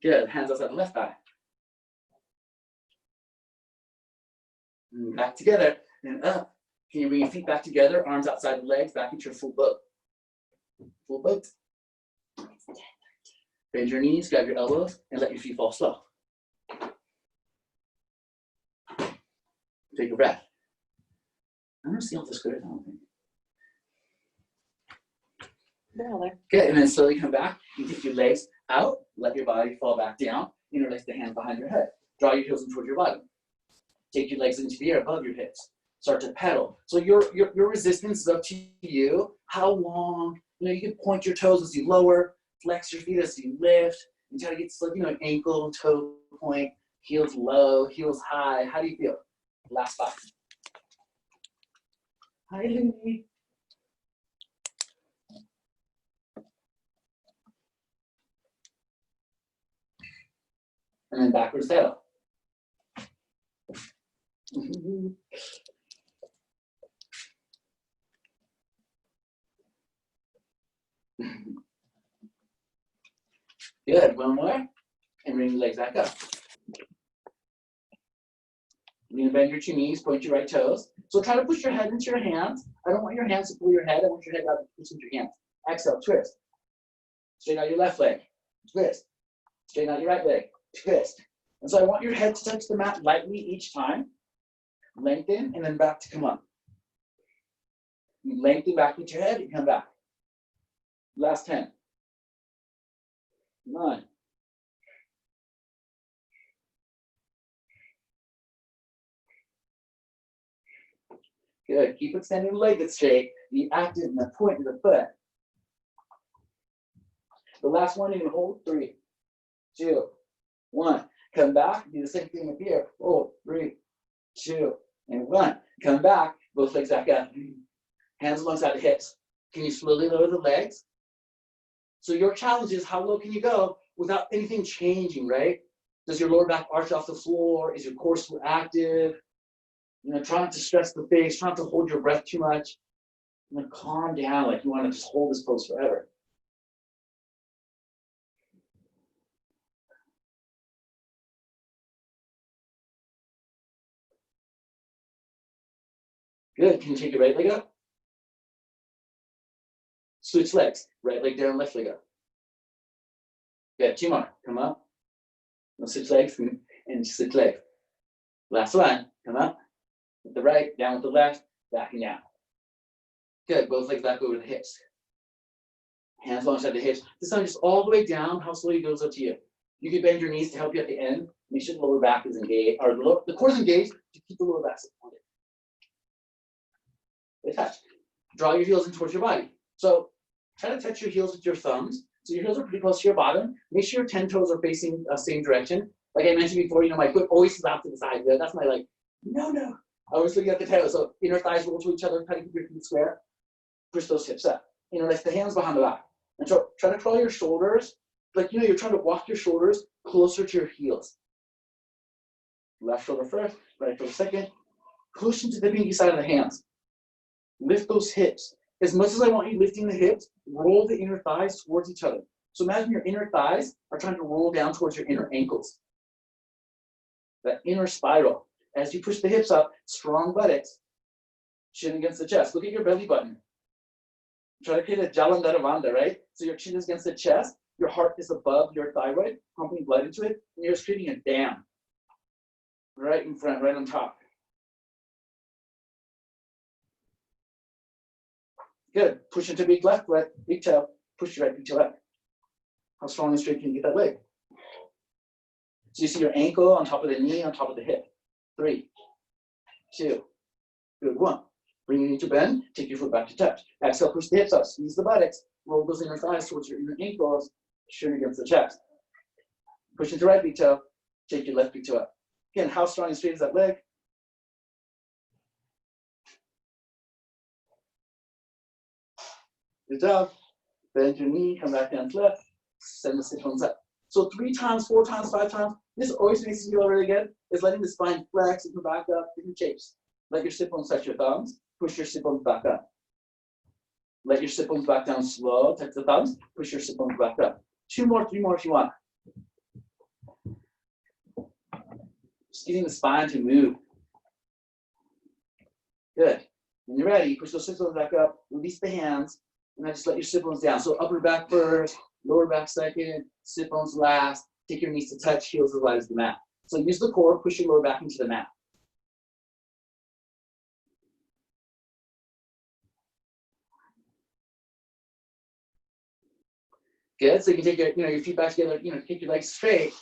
Good, hands outside the left thigh. And back together and up. Can you bring your feet back together, arms outside the legs, back into your full boat? Full boat. Bend your knees, grab your elbows, and let your feet fall slow. Take a breath. I don't see all this good, I don't think. Good, and then slowly come back. You take your legs out, let your body fall back down, interlace the hands behind your head. Draw your heels in towards your bottom. Take your legs into the air above your hips. Start to pedal. So your resistance is up to you. How long? You can point your toes as you lower, flex your feet as you lift, and try to get to an ankle, toe point, heels low, heels high. How do you feel? Last 5. Hi, Louie. And then backwards pedal. Good. One more. And bring your legs back up. You're gonna bend your 2 knees, point your right toes. So try to push your head into your hands. I don't want your hands to pull your head. I want your head out to push into your hands. Exhale, twist. Straighten out your left leg. Twist. Straighten out your right leg. Twist. And so I want your head to touch the mat lightly each time. Lengthen and then back to come up. You lengthen back with your head and come back. Last 10. 9. Good. Keep extending the leg that's straight. Be active in the point of the foot. The last one, you can hold. 3, 2, 1. Come back. Do the same thing up here. Hold. 3, 2, and 1. Come back. Both legs back up. Hands alongside the hips. Can you slowly lower the legs? So your challenge is how low can you go without anything changing, right? Does your lower back arch off the floor? Is your core still active? Try not to stress the face. Try not to hold your breath too much. Calm down, like you want to just hold this pose forever. Good. Can you take your right leg up? Switch legs. Right leg down, left leg up. Good. 2 more. Come up. Now switch legs and switch legs. Last one. Come up. With the right, down with the left, back and down. Good. Both legs back over the hips. Hands alongside the hips. This time just all the way down. How slowly it goes up to you. You can bend your knees to help you at the end. Make sure the lower back is engaged, or the core is engaged to keep the lower back supported. They touch. Draw your heels in towards your body. So try to touch your heels with your thumbs. So your heels are pretty close to your bottom. Make sure your 10 toes are facing the same direction. Like I mentioned before, my foot always is out to the side. That's my no. I always look at the toes. So inner thighs roll to each other, try to keep your feet square. Push those hips up. Lift the hands behind the back. And so try to crawl your shoulders. You're trying to walk your shoulders closer to your heels. Left shoulder first, right shoulder second. Push into the pinky side of the hands. Lift those hips. As much as I want you lifting the hips, roll the inner thighs towards each other. So imagine your inner thighs are trying to roll down towards your inner ankles. That inner spiral. As you push the hips up, strong buttocks, chin against the chest. Look at your belly button. Try to create a Jalandhara, right? So your chin is against the chest, your heart is above your thyroid, pumping blood into it, and you're just creating a dam. Right in front, right on top. Good. Push into big left, big toe. Push your right big toe up. How strong and straight can you get that leg? So you see your ankle on top of the knee, on top of the hip. 3, 2, good. 1. Bring your knee to bend. Take your foot back to touch. Exhale, push the hips up. Squeeze the buttocks. Roll those inner thighs towards your inner ankles. Shin against the chest. Push into right big toe. Take your left big toe up. Again, how strong and straight is that leg? Good job. Bend your knee, come back down to left. Send the sit bones up. So 3 times, 4 times, 5 times. This always makes you feel really good. Is letting the spine flex and come back up. Different shapes. Let your sit bones touch your thumbs. Push your sit bones back up. Let your sit bones back down slow. Touch the thumbs. Push your sit bones back up. 2 more, 3 more if you want. Just getting the spine to move. Good. When you're ready, push those sit bones back up. Release the hands. And then just let your sit bones down. So upper back first, lower back second, sit bones last. Take your knees to touch, heels as wide as the mat. So use the core, push your lower back into the mat. Good. So you can take your feet back together, take your legs straight.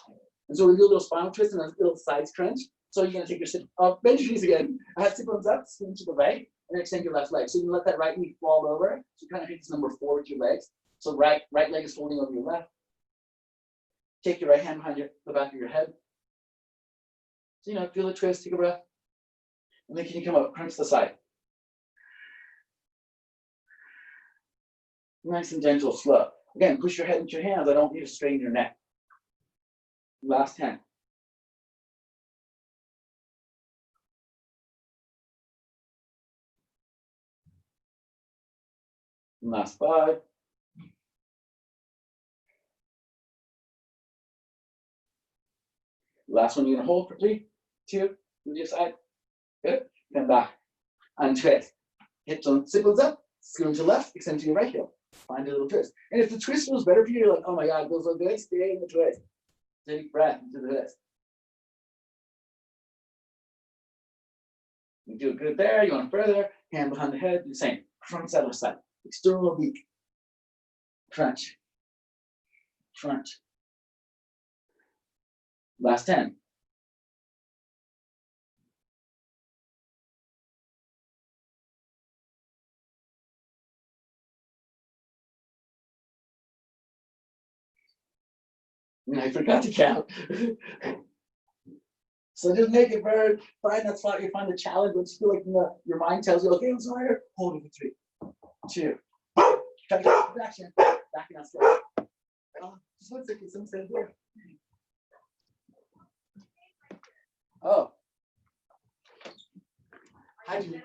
And so we do a little spinal twist and a little side crunch. So you're gonna take your sit, bend your knees again. Sit bones up, spin to the right, and extend your left leg. So you can let that right knee fall over. So kind of hit this number 4 with your legs. So right leg is folding over your left. Take your right hand behind the back of your head. So feel the twist, take a breath. And then can you come up, crunch the side. Nice and gentle, slow. Again, push your head into your hands. I don't need to strain your neck. Last 10. Last 5. Last one, you're gonna hold for 3, 2, move your side. Good. Come back. Untwist. Hips on, sit bones up, scoot to left, extend to your right heel. Find a little twist. And if the twist feels better for you, you're like, oh my God, it feels so good, stay in the twist. Take breath into the twist. You do good there, you want further, hand behind the head, do the same. Front side, left side. External oblique. Crunch. Crunch. Last 10. And I forgot to count. So just make it burn. Find that spot, you find the challenge, but feel like your mind tells you, okay, I'm sorry. Hold it for 3, 2. Try to get the action. Backing out slow. Just 1 second, some stand here. Oh. Hi, Julie.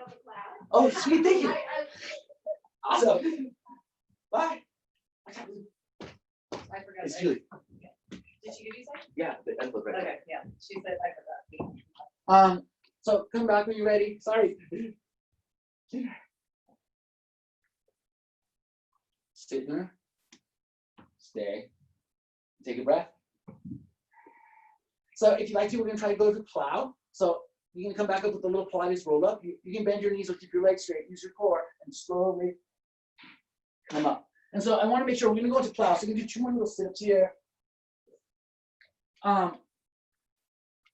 Oh, sweet, thank you. Awesome. Bye. I forgot. It's Julie. Did she give you some? Yeah, the envelope right there. Okay, yeah. She said I forgot. So come back when you're ready. Sorry. Sit there. Stay. Take a breath. So if you'd like to, we're gonna try to go to plow. So you're gonna come back up with a little Pilates roll up. You can bend your knees or keep your legs straight. Use your core and slowly come up. And so I want to make sure we're gonna go into plow. So you can do 2 more little sit-ups here.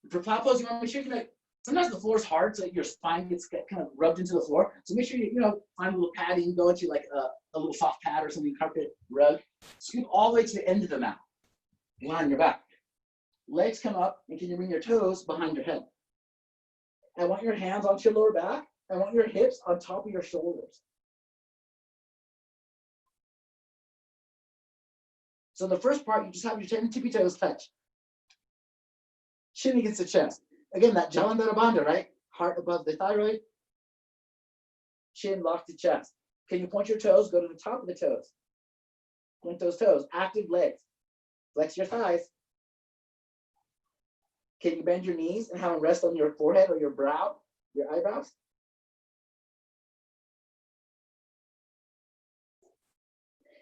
For plow pose, you want to make sure you can sometimes the floor is hard, so your spine gets kind of rubbed into the floor. So make sure you find a little padding, go into like a little soft pad or something, carpet, rug. Scoot all the way to the end of the mat. Lie on your back. Legs come up, and can you bring your toes behind your head? I want your hands onto your lower back. I want your hips on top of your shoulders. So the first part, you just have your 10 tippy toes touch. Chin against the chest. Again, that Jalandhara Bandha, right? Heart above the thyroid. Chin locked to chest. Can you point your toes? Go to the top of the toes. Point those toes. Active legs. Flex your thighs. Can you bend your knees and have them rest on your forehead or your brow, your eyebrows?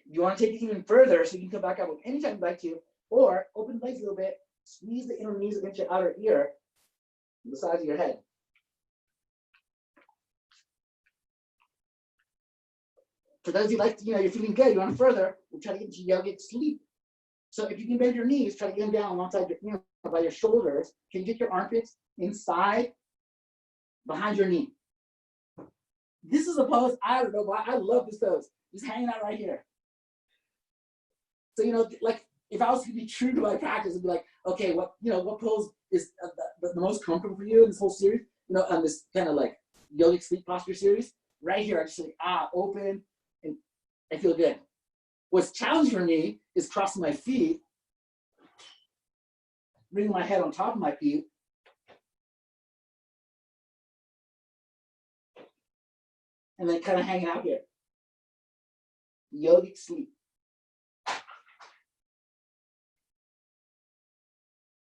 You want to take it even further, so you can come back out with anytime you'd like to, or open the legs a little bit, squeeze the inner knees against your outer ear, the sides of your head. For those of you like, you're feeling good, you want further, we'll try to get into yogic sleep. So if you can bend your knees, try to get them down alongside your, by your shoulders. Can you get your armpits inside, behind your knee? This is a pose, I don't know why, I love this pose. Just hanging out right here. So, like if I was to be true to my practice, it'd be like, okay, what pose is the most comfortable for you in this whole series? On this kind of like yogic sleep posture series. Right here, I just like, open, and I feel good. What's challenging for me is crossing my feet, bringing my head on top of my feet, and then kind of hanging out here. Yogic sleep.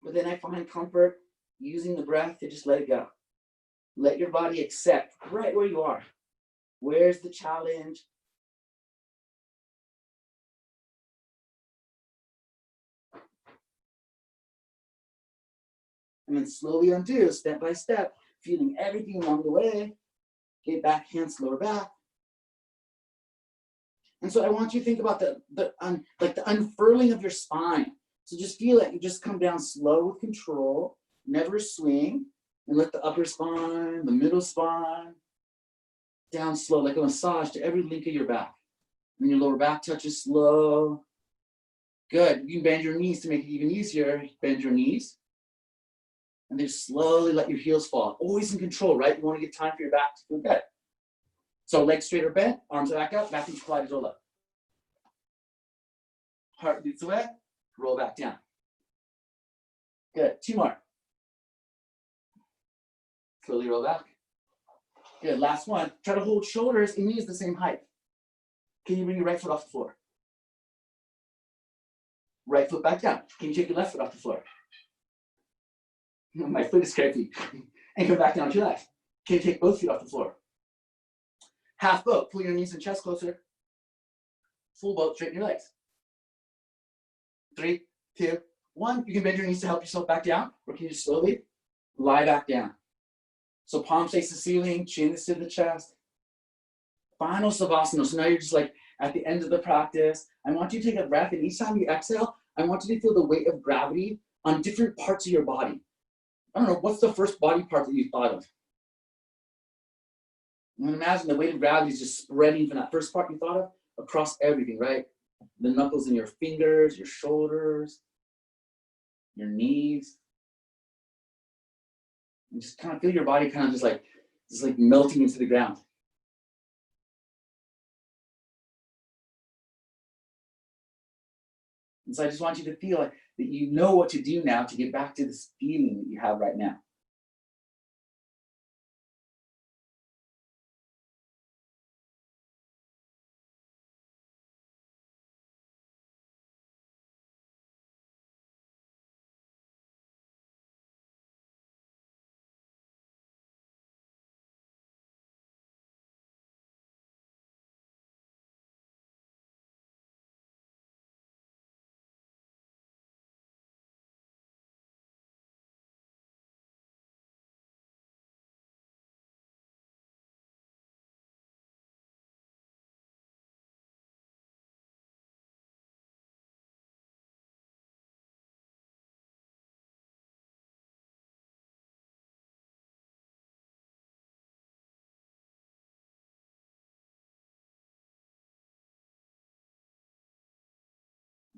But then I find comfort using the breath to just let it go. Let your body accept right where you are. Where's the challenge? And then slowly undo, step by step, feeling everything along the way. Get back, hands lower back. And so I want you to think about the unfurling of your spine. So just feel it. You just come down slow with control, never swing. And let the upper spine, the middle spine, down slow, like a massage to every link of your back. And your lower back touches slow. Good. You can bend your knees to make it even easier. Bend your knees. And then slowly let your heels fall. Always in control, right? You want to get time for your back to feel good. So legs straight or bent, arms back up, back into Pilates roll up. Heart beats away, roll back down. Good. 2 more. Slowly roll back. Good. Last one. Try to hold shoulders and knees the same height. Can you bring your right foot off the floor? Right foot back down. Can you take your left foot off the floor? My foot is crazy. And come back down to your left. Can you take both feet off the floor? Half boat. Pull your knees and chest closer. Full boat. Straighten your legs. 3, 2, 1. You can bend your knees to help yourself back down, or can you just slowly lie back down? So palms face the ceiling, chin is to the chest. Final Savasana. So now you're just like at the end of the practice. I want you to take a breath, and each time you exhale, I want you to feel the weight of gravity on different parts of your body. I don't know, what's the first body part that you thought of? And imagine the weight of gravity is just spreading from that first part you thought of across everything, right? The knuckles in your fingers, your shoulders, your knees. And just kind of feel your body kind of just like melting into the ground. And so I just want you to feel like that you know what to do now to get back to this feeling that you have right now.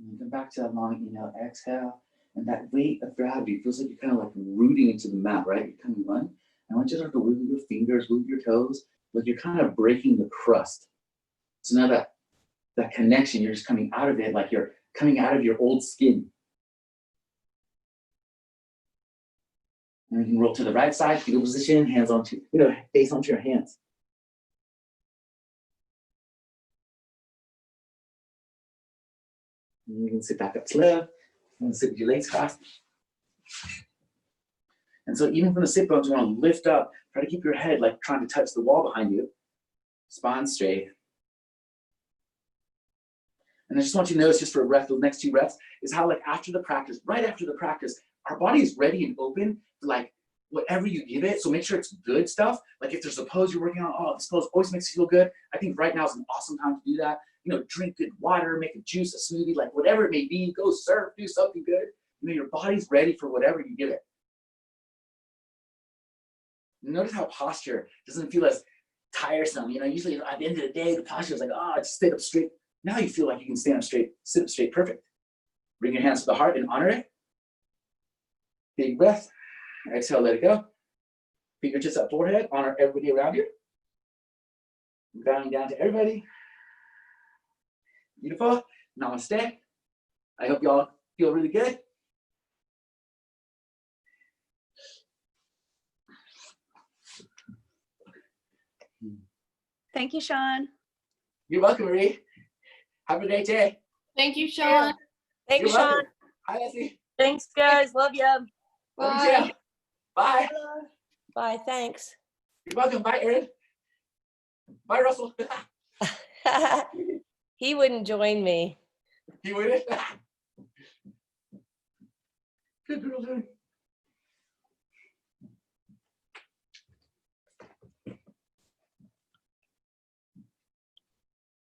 And come back to that long inhale, exhale. And that weight of gravity feels like you're kind of like rooting into the mat, right? You're kind of running. I want you to start to wiggle your fingers, move your toes, like you're kind of breaking the crust. So now that connection, you're just coming out of it like you're coming out of your old skin. And you can roll to the right side, fetal position, hands onto, face onto your hands. And you can sit back up slow, and sit with your legs crossed. And so even from the sit bones, you want to lift up, try to keep your head like trying to touch the wall behind you. Spine straight. And I just want you to notice, just for a breath, the next 2 breaths, is how like after the practice, right after the practice, our body is ready and open for like whatever you give it. So make sure it's good stuff. Like if there's a pose you're working on, oh, this pose always makes you feel good. I think right now is an awesome time to do that. Drink good water, make a juice, a smoothie, like whatever it may be, go surf, do something good. Your body's ready for whatever you give it. Notice how posture doesn't feel as tiresome. Usually at the end of the day, the posture is like, oh, I just stayed up straight. Now you feel like you can stand up straight, sit up straight, perfect. Bring your hands to the heart and honor it. Big breath. Exhale, let it go. Fingertips up forehead, honor everybody around you. Bowing down to everybody. Beautiful. Namaste. I hope y'all feel really good. Thank you, Sean. You're welcome, Marie. Have a great day. Thank you, Sean. Thanks, You're Sean. welcome. Hi, Leslie. Thanks, guys. Love you. Love you too. Bye. Bye. Thanks. You're welcome. Bye, Erin. Bye, Russell. He wouldn't join me. You wouldn't? Good girl, dude.